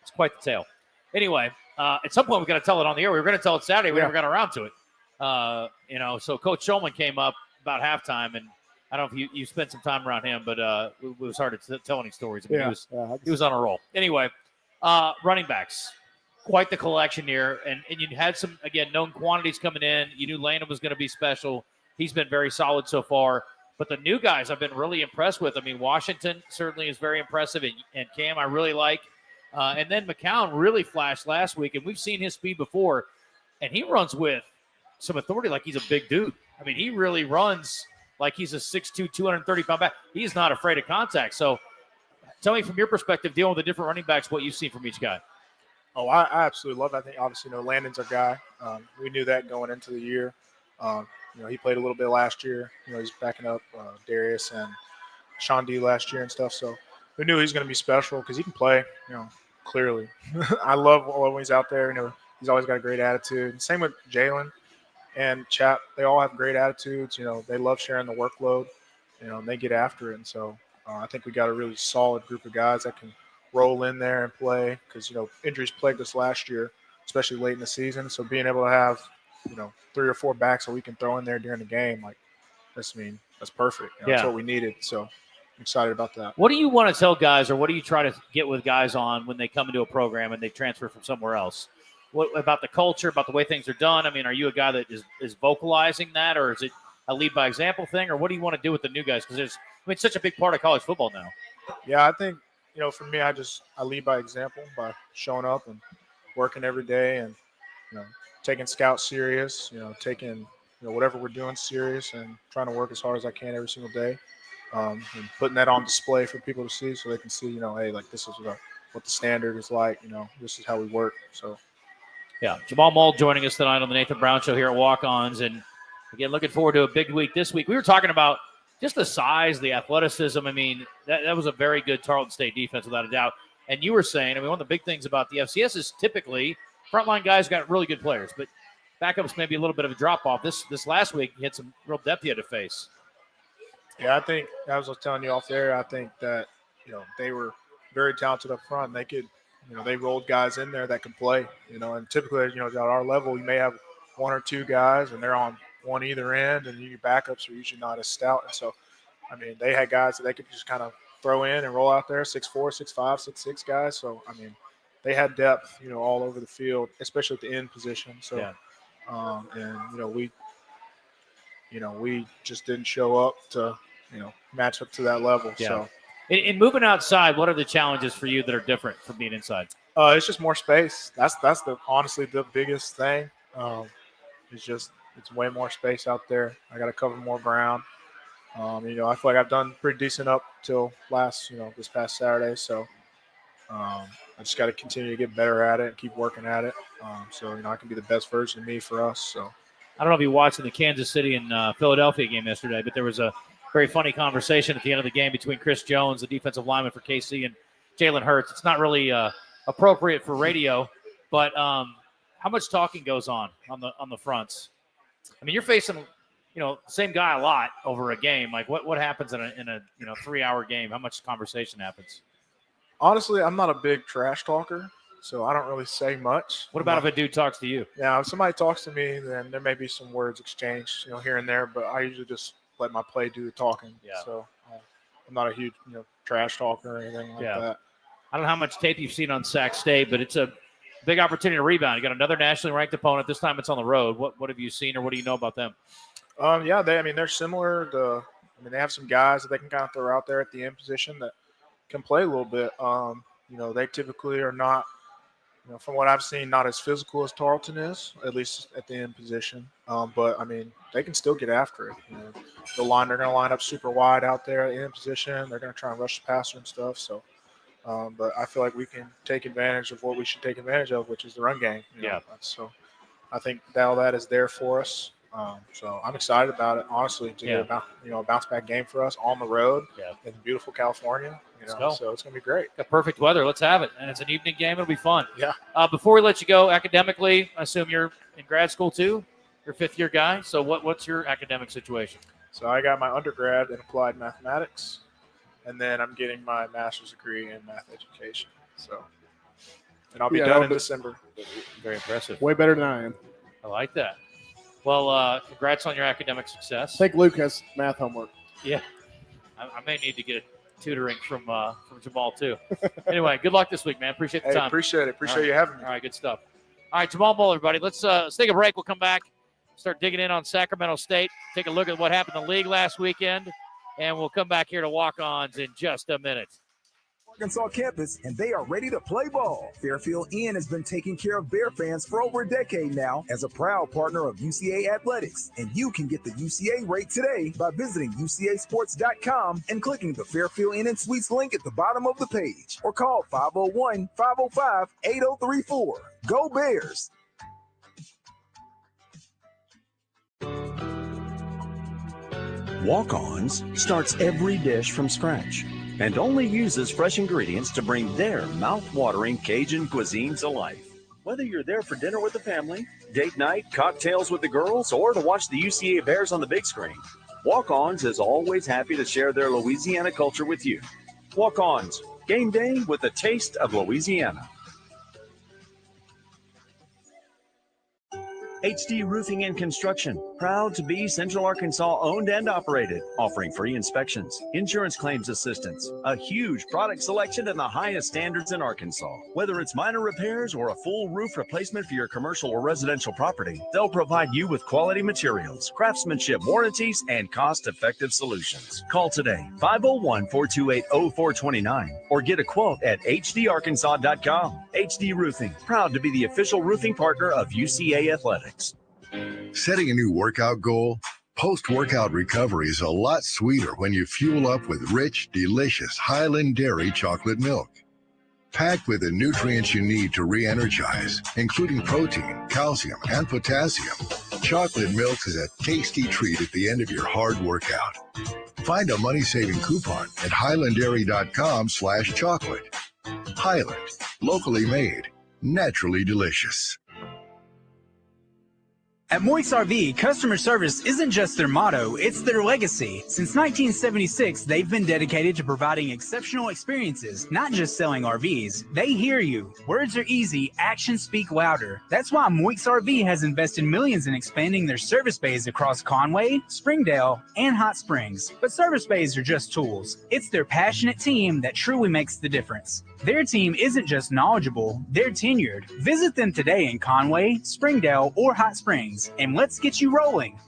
It's quite the tale. Anyway, at some point we've got to tell it on the air. We were going to tell it Saturday. We never got around to it. So Coach Shulman came up about halftime, and I don't know if you spent some time around him, but it was hard to tell any stories. He was on a roll. Anyway, running backs. Quite the collection here. And you had some, again, known quantities coming in. You knew Landon was going to be special. He's been very solid so far. But the new guys I've been really impressed with. Washington certainly is very impressive, and Cam I really like. And then McCown really flashed last week, and we've seen his speed before, and he runs with some authority like he's a big dude. He really runs like he's a 6'2", 230-pound back. He's not afraid of contact. So tell me from your perspective, dealing with the different running backs, what you've seen from each guy. Oh, I absolutely love it. I think, obviously, Landon's our guy. We knew that going into the year. He played a little bit last year. He's backing up Darius and Sean D last year and stuff. So we knew he was going to be special because he can play, clearly. I love when he's out there. He's always got a great attitude. Same with Jalen and Chap. They all have great attitudes. They love sharing the workload, and they get after it. And so I think we got a really solid group of guys that can roll in there and play because, injuries plagued us last year, especially late in the season. So being able to have, 3 or 4 backs that we can throw in there during the game, that's perfect. That's what we needed. So I'm excited about that. What do you want to tell guys, or what do you try to get with guys on when they come into a program and they transfer from somewhere else? What about the culture, about the way things are done? Are you a guy that is vocalizing that, or is it a lead by example thing, or what do you want to do with the new guys? Because it's such a big part of college football now. Yeah, I think, for me, I lead by example by showing up and working every day and, taking scouts serious, taking, whatever we're doing serious and trying to work as hard as I can every single day, and putting that on display for people to see so they can see, hey, this is what the standard is like, this is how we work. So, yeah, Jamal Mull joining us tonight on the Nathan Brown Show here at Walk-Ons. And, again, looking forward to a big week this week. We were talking about just the size, the athleticism. That was a very good Tarleton State defense without a doubt. And you were saying, one of the big things about the FCS is typically frontline guys got really good players, but backups maybe a little bit of a drop-off. This last week, you had some real depth you had to face. Yeah, I think, as I was telling you off there, I think that, they were very talented up front. They could, they rolled guys in there that could play, and typically, at our level, you may have 1 or 2 guys, and they're on one either end, and your backups are usually not as stout. And so, they had guys that they could just kind of throw in and roll out there, 6'4", 6'5", 6'6" guys. So, they had depth, all over the field, especially at the end position. So, we just didn't show up to, match up to that level. Yeah. So, in moving outside, what are the challenges for you that are different from being inside? It's just more space. That's honestly the biggest thing. It's way more space out there. I got to cover more ground. I feel like I've done pretty decent up till this past Saturday. So I just got to continue to get better at it and keep working at it. So I can be the best version of me for us. So I don't know if you watched the Kansas City and Philadelphia game yesterday, but there was a very funny conversation at the end of the game between Chris Jones, the defensive lineman for KC, and Jalen Hurts. It's not really appropriate for radio, but how much talking goes on the fronts? I mean, you're facing, same guy a lot over a game. Like, what happens in a 3-hour game? How much conversation happens? Honestly, I'm not a big trash talker, so I don't really say much. What about if a dude talks to you? Yeah, if somebody talks to me, then there may be some words exchanged, here and there, but I usually just let my play do the talking. Yeah. So I'm not a huge, trash talker or anything like that. I don't know how much tape you've seen on Sac State, but it's a big opportunity to rebound. You got another nationally ranked opponent. This time it's on the road. What have you seen, or what do you know about them? They're similar. They have some guys that they can kind of throw out there at the end position that can play a little bit. They typically are not, from what I've seen, not as physical as Tarleton is, at least at the end position. But they can still get after it. They're going to line up super wide out there at the end position. They're going to try and rush the passer and stuff. So, but I feel like we can take advantage of what we should take advantage of, which is the run game. So I think all that is there for us. So I'm excited about it, honestly, to get a bounce back game for us on the road in beautiful California. So it's going to be great. Got perfect weather. Let's have it. And it's an evening game. It'll be fun. Yeah. Before we let you go, academically, I assume you're in grad school too? You're a fifth-year guy. So what's your academic situation? So I got my undergrad in applied mathematics, and then I'm getting my master's degree in math education. So, and I'll be done in December. Very impressive. Way better than I am. I like that. Well, congrats on your academic success. I think Luke has math homework. Yeah. I may need to get a tutoring from Jamal too. Anyway, good luck this week, man. Appreciate the time. Appreciate it. Appreciate you having me. All right, good stuff. All right, Jamal Bull, everybody. Let's take a break. We'll come back, start digging in on Sacramento State, take a look at what happened in the league last weekend, and we'll come back here to Walk-Ons in just a minute. Arkansas campus, and they are ready to play ball. Fairfield Inn has been taking care of Bear fans for over a decade now as a proud partner of UCA Athletics, and you can get the UCA rate today by visiting UCAsports.com and clicking the Fairfield Inn and Suites link at the bottom of the page, or call 501-505-8034. Go Bears! Walk-Ons starts every dish from scratch and only uses fresh ingredients to bring their mouth-watering Cajun cuisine to life. Whether you're there for dinner with the family, date night, cocktails with the girls, or to watch the UCA Bears on the big screen, Walk-Ons is always happy to share their Louisiana culture with you. Walk-Ons, game day with a taste of Louisiana. HD Roofing and Construction, proud to be Central Arkansas owned and operated, offering free inspections, insurance claims assistance, a huge product selection and the highest standards in Arkansas. Whether it's minor repairs or a full roof replacement for your commercial or residential property, they'll provide you with quality materials, craftsmanship warranties, and cost-effective solutions. Call today, 501-428-0429, or get a quote at hdarkansas.com. HD Roofing, proud to be the official roofing partner of UCA Athletics. Setting a new workout goal? Post-workout recovery is a lot sweeter when you fuel up with rich, delicious Highland Dairy chocolate milk. Packed with the nutrients you need to re-energize, including protein, calcium, and potassium, chocolate milk is a tasty treat at the end of your hard workout. Find a money-saving coupon at highlanddairy.com/chocolate. Highland, locally made, naturally delicious. At Moix RV, customer service isn't just their motto, it's their legacy. Since 1976, they've been dedicated to providing exceptional experiences, not just selling RVs. They hear you. Words are easy, actions speak louder. That's why Moix RV has invested millions in expanding their service bays across Conway, Springdale, and Hot Springs. But service bays are just tools. It's their passionate team that truly makes the difference. Their team isn't just knowledgeable, they're tenured. Visit them today in Conway, Springdale, or Hot Springs, and let's get you rolling.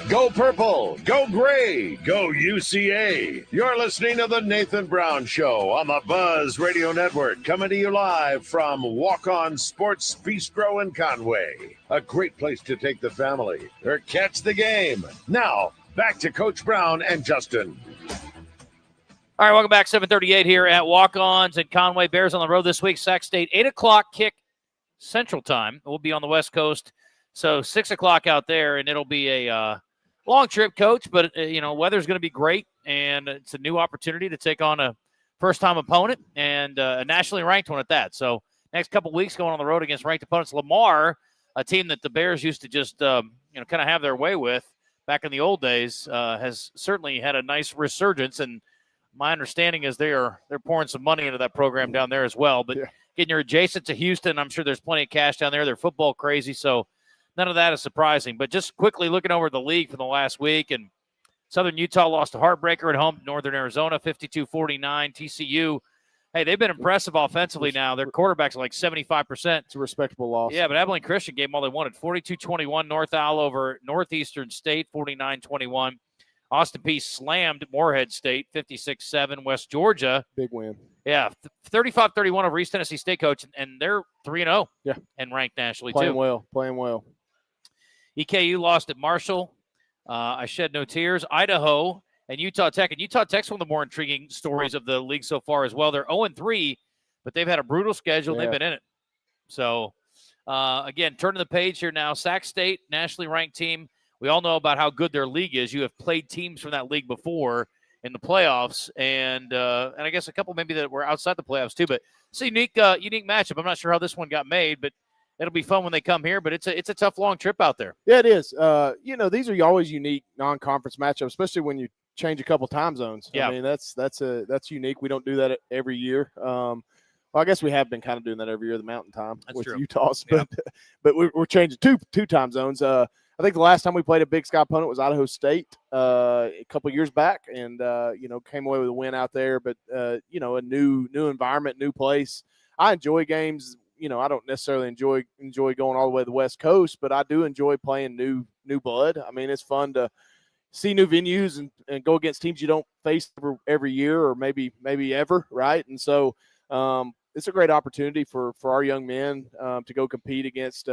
Go purple, go gray, go UCA. You're listening to the Nathan Brown Show on the Buzz Radio Network, coming to you live from Walk-On Sports Bistro in Conway. A great place to take the family or catch the game. Now, back to Coach Brown and Justin. All right, welcome back. 7:38 here at Walk-Ons and Conway. Bears on the road this week. Sac State, 8 o'clock kick Central Time. We'll be on the West Coast, so 6 o'clock out there, and it'll be a long trip, Coach, but, weather's going to be great, and it's a new opportunity to take on a first-time opponent and a nationally ranked one at that. So next couple weeks going on the road against ranked opponents. Lamar, a team that the Bears used to just, kind of have their way with back in the old days, has certainly had a nice resurgence, and my understanding is they're pouring some money into that program down there as well. But getting you're adjacent to Houston, I'm sure there's plenty of cash down there. They're football crazy, so none of that is surprising. But just quickly looking over the league for the last week, and Southern Utah lost a heartbreaker at home to Northern Arizona, 52-49. TCU, hey, they've been impressive offensively now. Their quarterback's like 75%. It's a respectable loss. Yeah, but Abilene Christian gave them all they wanted. 42-21, North Al over Northeastern State, 49-21. Austin Peay slammed Morehead State, 56-7. West Georgia. Big win. Yeah, 35-31 over East Tennessee State, Coach, and they're 3-0. Yeah. And ranked nationally, playing too. Playing well. EKU lost at Marshall. I shed no tears. Idaho and Utah Tech. And Utah Tech's one of the more intriguing stories of the league so far as well. They're 0-3, but they've had a brutal schedule. Yeah. They've been in it. So, again, turning the page here now. Sac State, nationally ranked team. We all know about how good their league is. You have played teams from that league before in the playoffs, and I guess a couple maybe that were outside the playoffs too. But it's a unique matchup. I'm not sure how this one got made, but it'll be fun when they come here. But it's a tough long trip out there. Yeah, it is. These are always unique non-conference matchups, especially when you change a couple time zones. Yeah. I mean that's unique. We don't do that every year. Well, I guess we have been kind of doing that every year, the Mountain Time with true. Utah's, but we're changing two time zones. I think the last time we played a Big Sky opponent was Idaho State a couple of years back, and came away with a win out there. But a new environment, new place. I enjoy games. I don't necessarily enjoy going all the way to the West Coast, but I do enjoy playing new blood. I mean, it's fun to see new venues and go against teams you don't face every year or maybe ever, right? And so it's a great opportunity for our young men to go compete against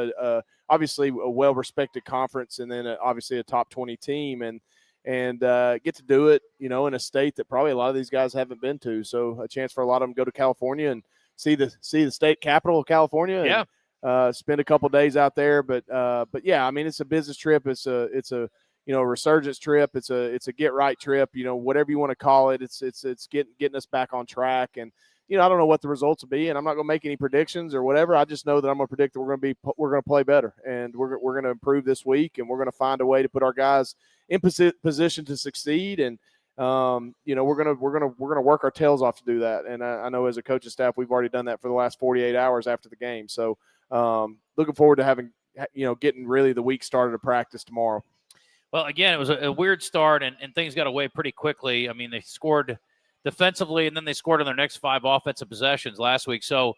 obviously a well-respected conference, and then obviously a top 20 team, and get to do it, in a state that probably a lot of these guys haven't been to. So a chance for a lot of them to go to California and see the state capital of California. And, spend a couple days out there. But yeah, I mean, it's a business trip. It's a resurgence trip. It's a get right trip. Whatever you want to call it. It's getting us back on track. And I don't know what the results will be, and I'm not going to make any predictions or whatever. I just know that I'm going to predict that we're going to play better, and we're going to improve this week, and we're going to find a way to put our guys in position to succeed. And we're going to work our tails off to do that. And I know as a coaching staff, we've already done that for the last 48 hours after the game. So looking forward to having getting really the week started of practice tomorrow. Well, again, it was a weird start, and things got away pretty quickly. I mean, they scored defensively, and then they scored on their next 5 offensive possessions last week. So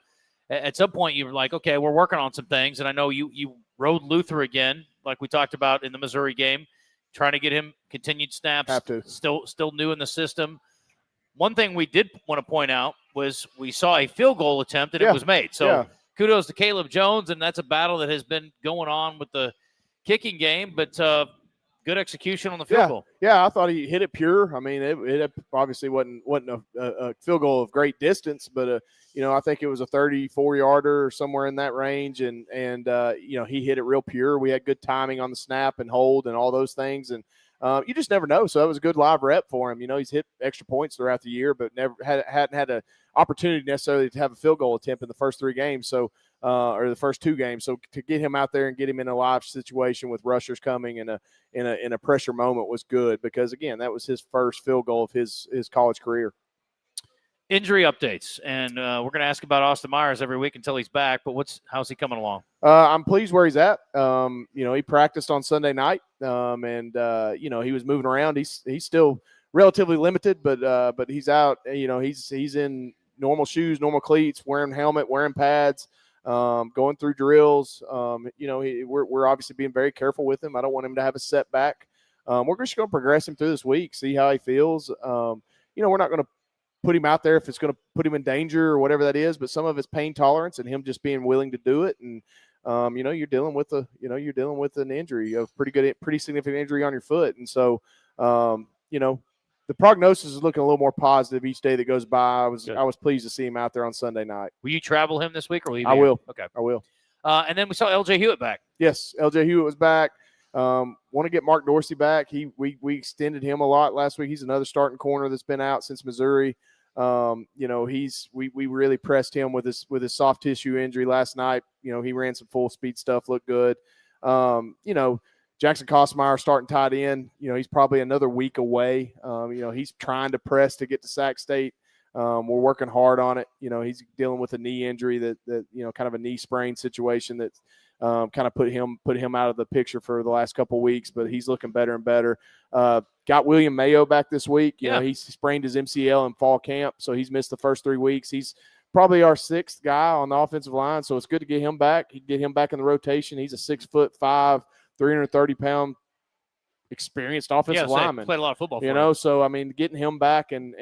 at some point you were like, okay, we're working on some things. And I know you rode Luther again, like we talked about in the Missouri game, trying to get him continued snaps, still new in the system. One thing we did want to point out was we saw a field goal attempt and it was made. So kudos to Caleb Jones, and that's a battle that has been going on with the kicking game, but good execution on the field goal. Yeah, I thought he hit it pure. I mean, it obviously wasn't a field goal of great distance, but I think it was a 34-yarder or somewhere in that range, and he hit it real pure. We had good timing on the snap and hold and all those things, and you just never know. So that was a good live rep for him. He's hit extra points throughout the year, but hadn't had an opportunity necessarily to have a field goal attempt in the first 3 games. So. Or the first 2 games. So to get him out there and get him in a live situation with rushers coming in a pressure moment was good, because again, that was his first field goal of his college career. Injury updates, and we're going to ask about Austin Myers every week until he's back. But how's he coming along? I'm pleased where he's at. He practiced on Sunday night, and he was moving around. He's still relatively limited, but he's out. He's in normal shoes, normal cleats, wearing helmet, wearing pads. Going through drills. We're obviously being very careful with him. I don't want him to have a setback. we're just going to progress him through this week, see how he feels. We're not going to put him out there if it's going to put him in danger or whatever that is, but some of it's pain tolerance and him just being willing to do it. And, you're dealing with an injury, a pretty significant injury on your foot. And so, the prognosis is looking a little more positive each day that goes by. I was pleased to see him out there on Sunday night. Will you travel him this week, or will you? I will. Okay, I will. And then we saw L.J. Hewitt back. Yes, L.J. Hewitt was back. Want to get Mark Dorsey back. We extended him a lot last week. He's another starting corner that's been out since Missouri. We really pressed him with his soft tissue injury last night. He ran some full speed stuff, looked good. Jackson Kosmeyer starting tight end. He's probably another week away. He's trying to press to get to Sac State. We're working hard on it. He's dealing with a knee injury that kind of a knee sprain situation that kind of put him out of the picture for the last couple of weeks, but he's looking better and better. Got William Mayo back this week. He sprained his MCL in fall camp, so he's missed the first 3 weeks. He's probably our 6th guy on the offensive line, so it's good to get him back. Get him back in the rotation. He's a 6'5", 330-pound experienced offensive lineman. Played a lot of football. So getting him back and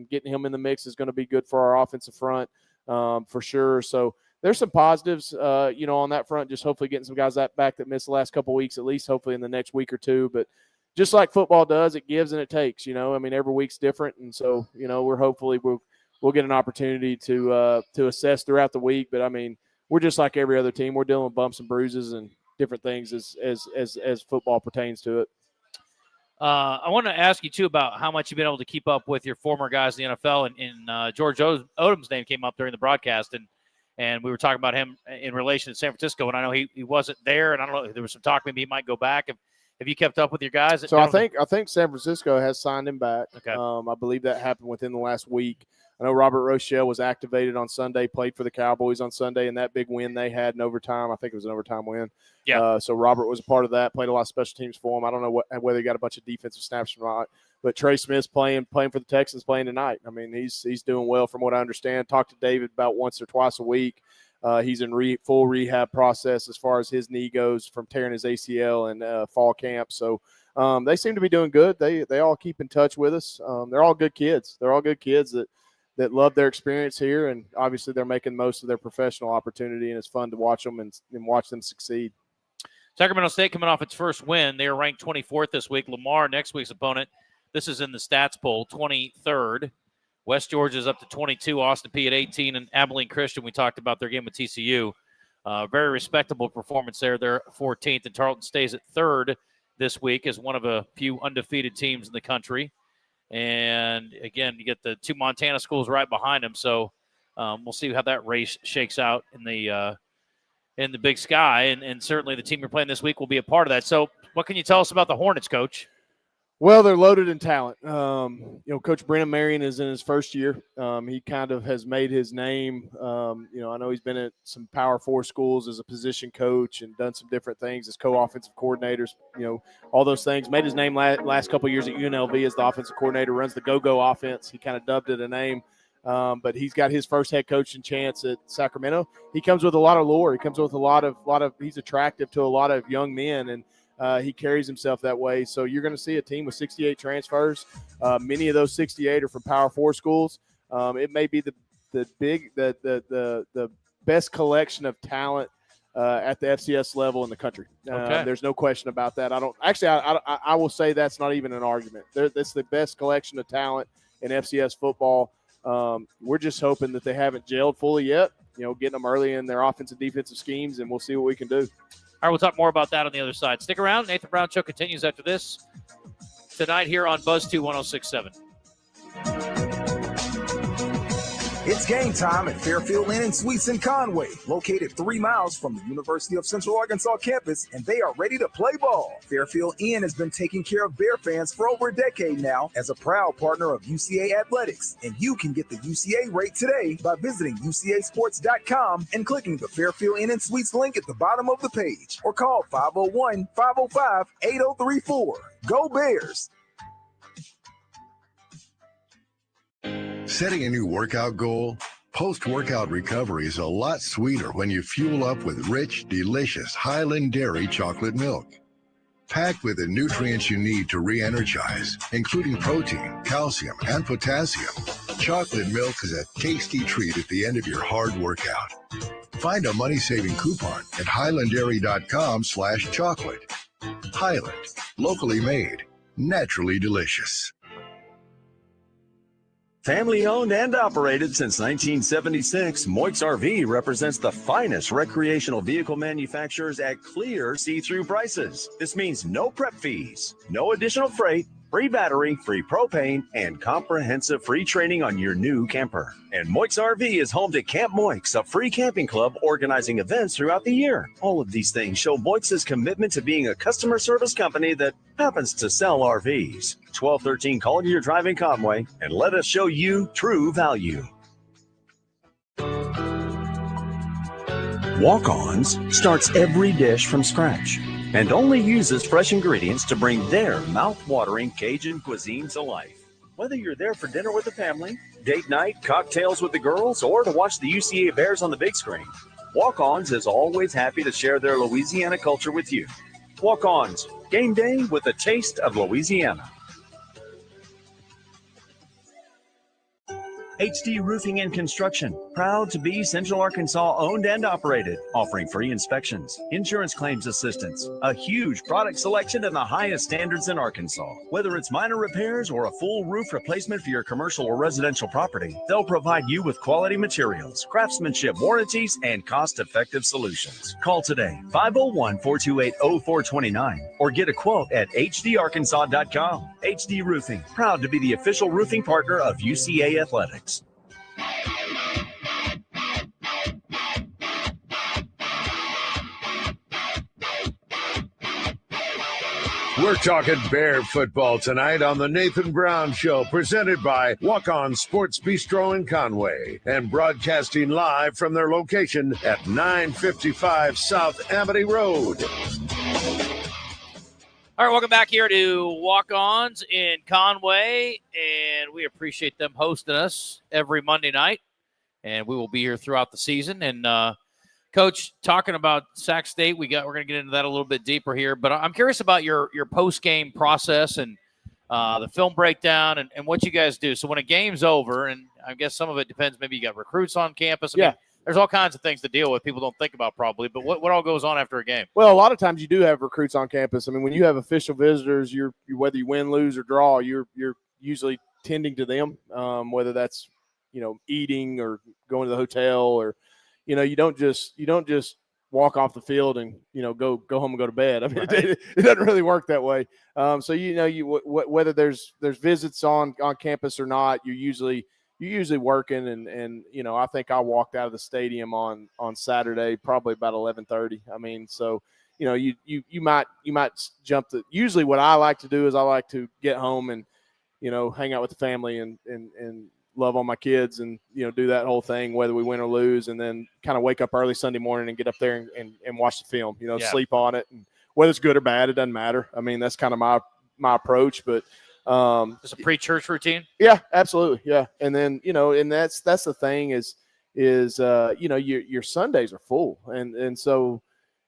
getting him in the mix is going to be good for our offensive front for sure. So there's some positives, on that front. Just hopefully getting some guys back that missed the last couple of weeks, at least hopefully in the next week or two. But just like football does, it gives and it takes. Every week's different, and so we're hopefully we'll get an opportunity to assess throughout the week. But we're just like every other team. We're dealing with bumps and bruises and different things as football pertains to it. I want to ask you, too, about how much you've been able to keep up with your former guys in the NFL. And George Odom's name came up during the broadcast, and we were talking about him in relation to San Francisco. And I know he wasn't there, and I don't know, there was some talk maybe he might go back. Have you kept up with your guys? So I think San Francisco has signed him back. Okay. I believe that happened within the last week. I know Robert Rochelle was activated on Sunday, played for the Cowboys on Sunday, and that big win they had in overtime. I think it was an overtime win. Yeah. So Robert was a part of that, played a lot of special teams for him. I don't know whether he got a bunch of defensive snaps or not, but Trey Smith's playing for the Texans, playing tonight. He's doing well from what I understand. Talked to David about once or twice a week. He's in full rehab process as far as his knee goes from tearing his ACL in fall camp. So they seem to be doing good. They all keep in touch with us. They're all good kids. They're all good kids that love their experience here, and obviously they're making most of their professional opportunity, and it's fun to watch them and watch them succeed. Sacramento State coming off its first win. They are ranked 24th this week. Lamar, next week's opponent. This is in the stats poll, 23rd. West Georgia's up to 22, Austin Peay at 18, and Abilene Christian, we talked about their game with TCU. Very respectable performance there. They're 14th, and Tarleton stays at 3rd this week as one of a few undefeated teams in the country. And, again, you get the 2 Montana schools right behind them. So we'll see how that race shakes out in the Big Sky. And certainly the team you're playing this week will be a part of that. So what can you tell us about the Hornets, Coach? Well, they're loaded in talent. Coach Brennan Marion is in his first year. He kind of has made his name. I know he's been at some Power 4 schools as a position coach and done some different things as co-offensive coordinators, all those things. Made his name last couple of years at UNLV as the offensive coordinator, runs the go-go offense. He kind of dubbed it a name. But he's got his first head coaching chance at Sacramento. He comes with a lot of lore. He comes with a lot of he's attractive to a lot of young men, and he carries himself that way. So you're going to see a team with 68 transfers. Many of those 68 are from Power 4 schools. It may be the best collection of talent at the FCS level in the country. There's no question about that. I will say that's not even an argument. That's the best collection of talent in FCS football. We're just hoping that they haven't gelled fully yet. Getting them early in their offensive defensive schemes, and we'll see what we can do. All right, we'll talk more about that on the other side. Stick around. Nathan Brown Show continues after this tonight here on Buzz 2 106.7. It's game time at Fairfield Inn and Suites in Conway, located 3 miles from the University of Central Arkansas campus, and they are ready to play ball. Fairfield Inn has been taking care of Bear fans for over a decade now as a proud partner of UCA Athletics, and you can get the UCA rate today by visiting UCAsports.com and clicking the Fairfield Inn and Suites link at the bottom of the page, or call 501-505-8034. Go Bears! Setting a new workout goal? Post-workout recovery is a lot sweeter when you fuel up with rich, delicious Highland Dairy chocolate milk. Packed with the nutrients you need to re-energize, including protein, calcium, and potassium, chocolate milk is a tasty treat at the end of your hard workout. Find a money-saving coupon at highlanddairy.com/chocolate. Highland, locally made, naturally delicious. Family owned and operated since 1976, Moix RV represents the finest recreational vehicle manufacturers at clear see-through prices. This means no prep fees, no additional freight, free battery, free propane, and comprehensive free training on your new camper. And Moix RV is home to Camp Moix, a free camping club organizing events throughout the year. All of these things show Moix's commitment to being a customer service company that happens to sell RVs. 1213 Collier Drive in Conway, and let us show you true value. Walk-Ons starts every dish from scratch and only uses fresh ingredients to bring their mouth-watering Cajun cuisine to life. Whether you're there for dinner with the family, date night, cocktails with the girls, or to watch the UCA Bears on the big screen, Walk-Ons is always happy to share their Louisiana culture with you. Walk-Ons, game day with a taste of Louisiana. HD Roofing and Construction, proud to be Central Arkansas owned and operated, offering free inspections, insurance claims assistance, a huge product selection and the highest standards in Arkansas. Whether it's minor repairs or a full roof replacement for your commercial or residential property, they'll provide you with quality materials, craftsmanship warranties, and cost-effective solutions. Call today, 501-428-0429, or get a quote at hdarkansas.com. HD Roofing, proud to be the official roofing partner of UCA Athletics. We're talking Bear football tonight on the Nathan Brown Show, presented by Walk-On Sports Bistro in Conway and broadcasting live from their location at 955 South Amity Road. All right, welcome back here to Walk-Ons in Conway, and we appreciate them hosting us every Monday night, and we will be here throughout the season. And Coach, talking about Sac State, we're going to get into that a little bit deeper here, but I'm curious about your post-game process and the film breakdown and what you guys do. So when a game's over, and I guess some of it depends, maybe you got recruits on campus. I mean, there's all kinds of things to deal with people don't think about probably, but what all goes on after a game? Well, a lot of times you do have recruits on campus. I mean, when you have official visitors, you're whether you win, lose, or draw, you're usually tending to them, whether that's, eating or going to the hotel or, you don't just walk off the field and, go home and go to bed. I mean, it doesn't really work that way. So, whether there's visits on campus or not, you're usually working. And I think I walked out of the stadium on Saturday, probably about 11:30. I mean, so, you might jump to, usually what I like to do is I like to get home and, hang out with the family and love on my kids and, do that whole thing, whether we win or lose, and then kind of wake up early Sunday morning and get up there and watch the film, sleep on it. And whether it's good or bad, it doesn't matter. I mean, that's kind of my approach, but it's a pre-church routine. Yeah, absolutely. Yeah. And then, and that's the thing is your Sundays are full. And so,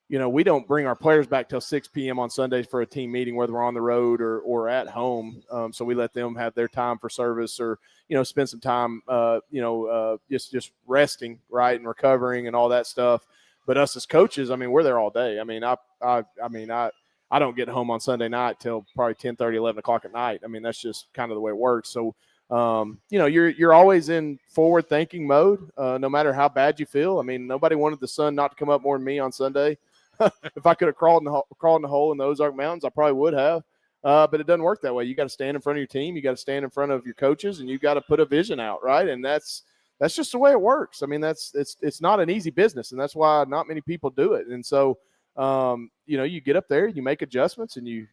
we don't bring our players back till 6 p.m. on Sundays for a team meeting, whether we're on the road or at home. So we let them have their time for service or, spend some time, just resting, right, and recovering and all that stuff. But us as coaches, I mean, we're there all day. I mean, I don't get home on Sunday night till probably 10:30, 11 o'clock at night. I mean, that's just kind of the way it works. So, you're always in forward thinking mode, no matter how bad you feel. I mean, nobody wanted the sun not to come up more than me on Sunday. If I could have crawled in the hole in the Ozark Mountains, I probably would have. But it doesn't work that way. You got to stand in front of your team. You got to stand in front of your coaches, and you got to put a vision out, right? And that's just the way it works. I mean, it's not an easy business, and that's why not many people do it. And so, you get up there, you make adjustments, and you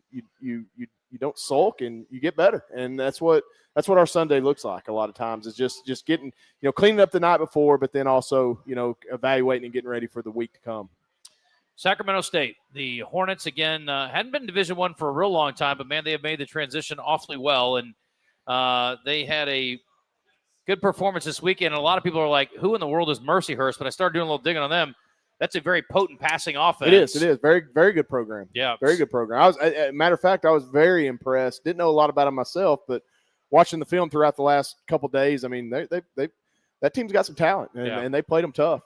don't sulk, and you get better. And that's what our Sunday looks like a lot of times, is just getting, cleaning up the night before, but then also, evaluating and getting ready for the week to come. Sacramento State, the Hornets, again, hadn't been in Division I for a real long time, but, man, they have made the transition awfully well. And they had a good performance this weekend. And a lot of people are like, who in the world is Mercyhurst? But I started doing a little digging on them. that's a very potent passing offense. It is. Very, very good program. Yeah. Very good program. Matter of fact, I was very impressed. Didn't know a lot about it myself, but watching the film throughout the last couple of days, I mean, that team's got some talent, and they played them tough.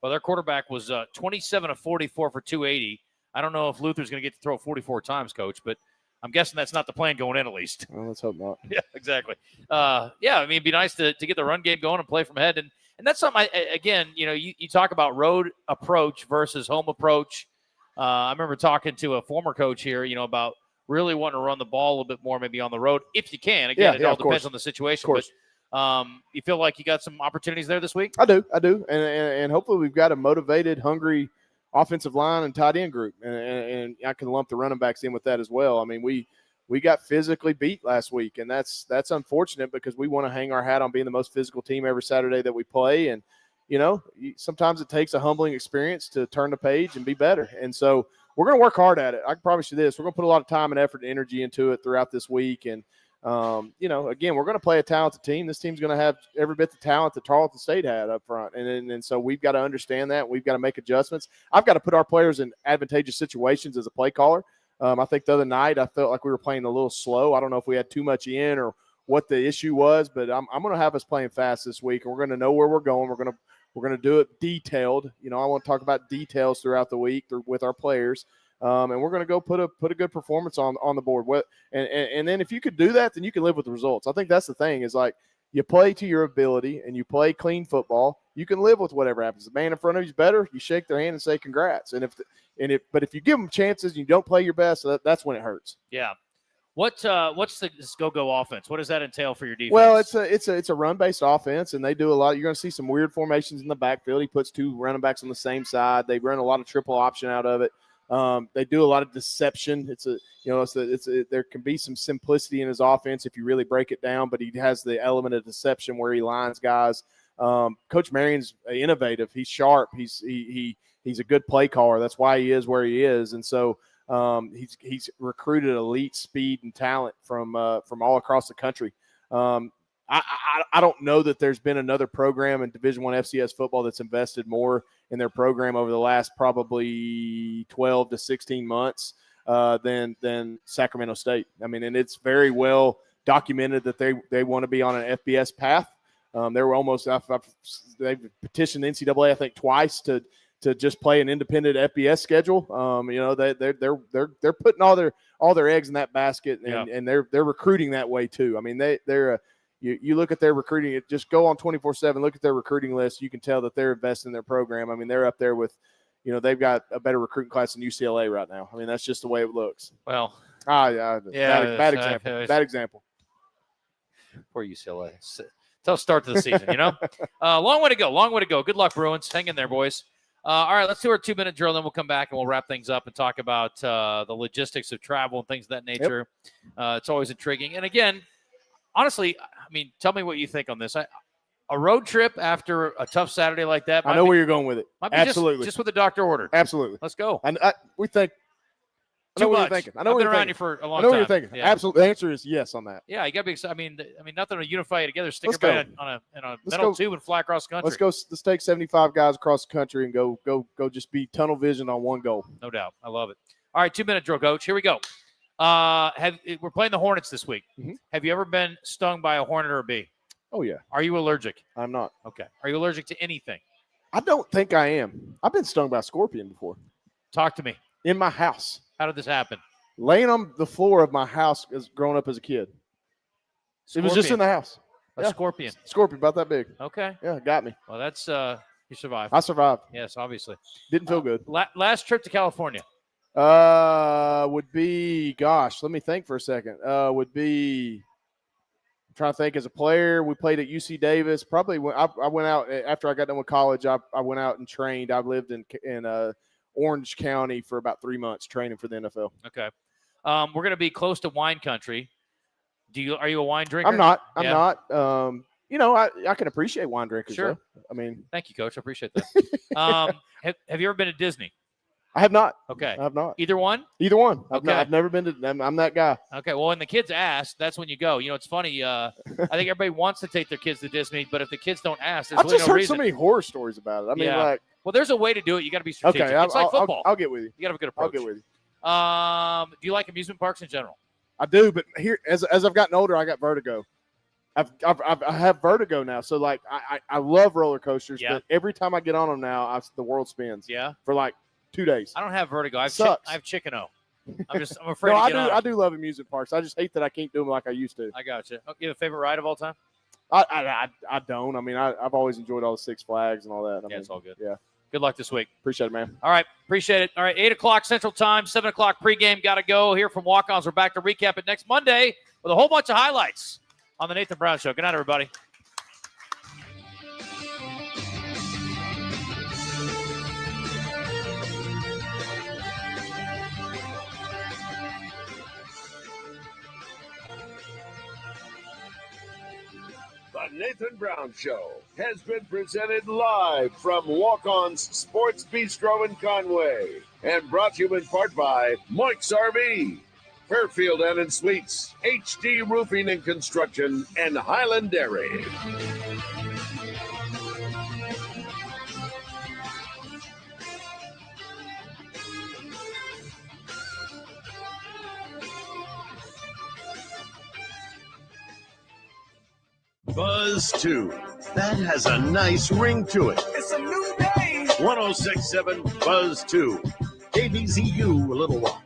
Well, their quarterback was 27 of 44 for 280. I don't know if Luther's going to get to throw 44 times, Coach, but I'm guessing that's not the plan going in, at least. Well, let's hope not. Yeah, exactly. I mean, it'd be nice to get the run game going and play from ahead. And that's something, you talk about road approach versus home approach. I remember talking to a former coach here, about really wanting to run the ball a little bit more maybe on the road if you can. Again, it all depends on the situation. But you feel like you got some opportunities there this week? I do. And hopefully we've got a motivated, hungry offensive line and tight end group. And I can lump the running backs in with that as well. I mean, we got physically beat last week, and that's unfortunate because we want to hang our hat on being the most physical team every Saturday that we play. And, sometimes it takes a humbling experience to turn the page and be better. And so we're going to work hard at it. I can promise you this. We're going to put a lot of time and effort and energy into it throughout this week. And, again, we're going to play a talented team. This team's going to have every bit the talent that Tarleton State had up front. And so we've got to understand that. We've got to make adjustments. I've got to put our players in advantageous situations as a play caller. I think the other night I felt like we were playing a little slow. I don't know if we had too much in or what the issue was, but I'm going to have us playing fast this week, and we're going to know where we're going. We're going to do it detailed. I want to talk about details throughout the week with our players. And we're going to go put a good performance on the board. And then if you could do that, then you can live with the results. I think that's the thing is like you play to your ability and you play clean football. You can live with whatever happens. The man in front of you is better. You shake their hand and say congrats. But if you give them chances and you don't play your best, that's when it hurts. Yeah. What's this go-go offense? What does that entail for your defense? Well, it's a run-based offense, and they do a lot. You're going to see some weird formations in the backfield. He puts two running backs on the same side. They run a lot of triple option out of it. They do a lot of deception. There can be some simplicity in his offense if you really break it down, but he has the element of deception where he lines guys. Coach Marion's innovative. He's sharp. He's a good play caller. That's why he is where he is. And so he's recruited elite speed and talent from all across the country. I don't know that there's been another program in Division I FCS football that's invested more in their program over the last probably 12 to 16 months than Sacramento State. I mean, and it's very well documented that they want to be on an FBS path. They were almost they've petitioned the NCAA I think twice to just play an independent FBS schedule. They're putting all their eggs in that basket, and they're recruiting that way too. I mean, you look at their recruiting, just go on 24/7, look at their recruiting list. You can tell that they're investing in their program. I mean, they're up there with, they've got a better recruiting class than UCLA right now. I mean, that's just the way it looks. Well, bad example. Bad example. Poor UCLA. Tough start to the season, Long way to go. Good luck, Bruins. Hang in there, boys. All right, let's do our 2-minute drill, then we'll come back and we'll wrap things up and talk about the logistics of travel and things of that nature. Yep. It's always intriguing. And again, honestly, I mean, tell me what you think on this. A road trip after a tough Saturday like that. I know where you're going with it. Absolutely. Just what the doctor ordered. Absolutely. Let's go. And we think. I know what you're thinking. I've been around you for a long time. I know what you're thinking. Yeah. Absolutely. The answer is yes on that. Yeah, you got to be excited. I mean, nothing to unify you together. Stick everybody on a metal tube and fly across the country. Let's take 75 guys across the country and go just be tunnel vision on one goal. No doubt. I love it. All right, 2-minute drill, Coach. Here we go. We're playing the Hornets this week. Mm-hmm. Have you ever been stung by a hornet or a bee? Oh, yeah. Are you allergic? I'm not. Okay. Are you allergic to anything? I don't think I am. I've been stung by a scorpion before. Talk to me. In my house. How did this happen? Laying on the floor of my house growing up as a kid. Scorpion. It was just in the house. A scorpion. Scorpion about that big. Okay. Yeah, got me. Well, that's you survived. I survived. Yes, obviously. Didn't feel good. Last trip to California. Would be, gosh, let me think for a second. I'm trying to think as a player. We played at UC Davis. Probably when I went out after I got done with college. I went out and trained. I lived in Orange County for about 3 months training for the NFL. Okay. We're going to be close to wine country. Are you a wine drinker? I'm not. I can appreciate wine drinkers. Sure. Though. I mean, thank you, Coach. I appreciate that. Have you ever been to Disney? I have not. Okay. I have not. Either one? Either one. Okay. I've never been to – I'm that guy. Okay. Well, when the kids ask, that's when you go. It's funny. I think everybody wants to take their kids to Disney, but if the kids don't ask, there's really no reason. I've just heard so many horror stories about it. I mean, Well, there's a way to do it. You got to be strategic. Okay, It's like football. I'll get with you. You got to have a good approach. I'll get with you. Do you like amusement parks in general? I do, but here, as I've gotten older, I got vertigo. I have vertigo now, so like I love roller coasters, but every time I get on them now, the world spins. Yeah. For like 2 days. I don't have vertigo. I have chicken-o. I'm afraid. No, to get on. I do love amusement parks. I just hate that I can't do them like I used to. I got you. You have a favorite ride of all time? I don't. I mean, I've always enjoyed all the Six Flags and all that. I mean, it's all good. Yeah. Good luck this week. Appreciate it, man. All right. Appreciate it. All right. 8 o'clock Central Time, 7 o'clock pregame. Got to go here from Walk-Ons. We're back to recap it next Monday with a whole bunch of highlights on the Nathan Brown Show. Good night, everybody. The Nathan Brown Show has been presented live from Walk-Ons Sports Bistro in Conway and brought to you in part by Moix RV, Fairfield Inn & Suites, HD Roofing and Construction, and Highland Dairy. Buzz 2. That has a nice ring to it. It's a new day. 106.7 Buzz 2. KBZU Little Rock.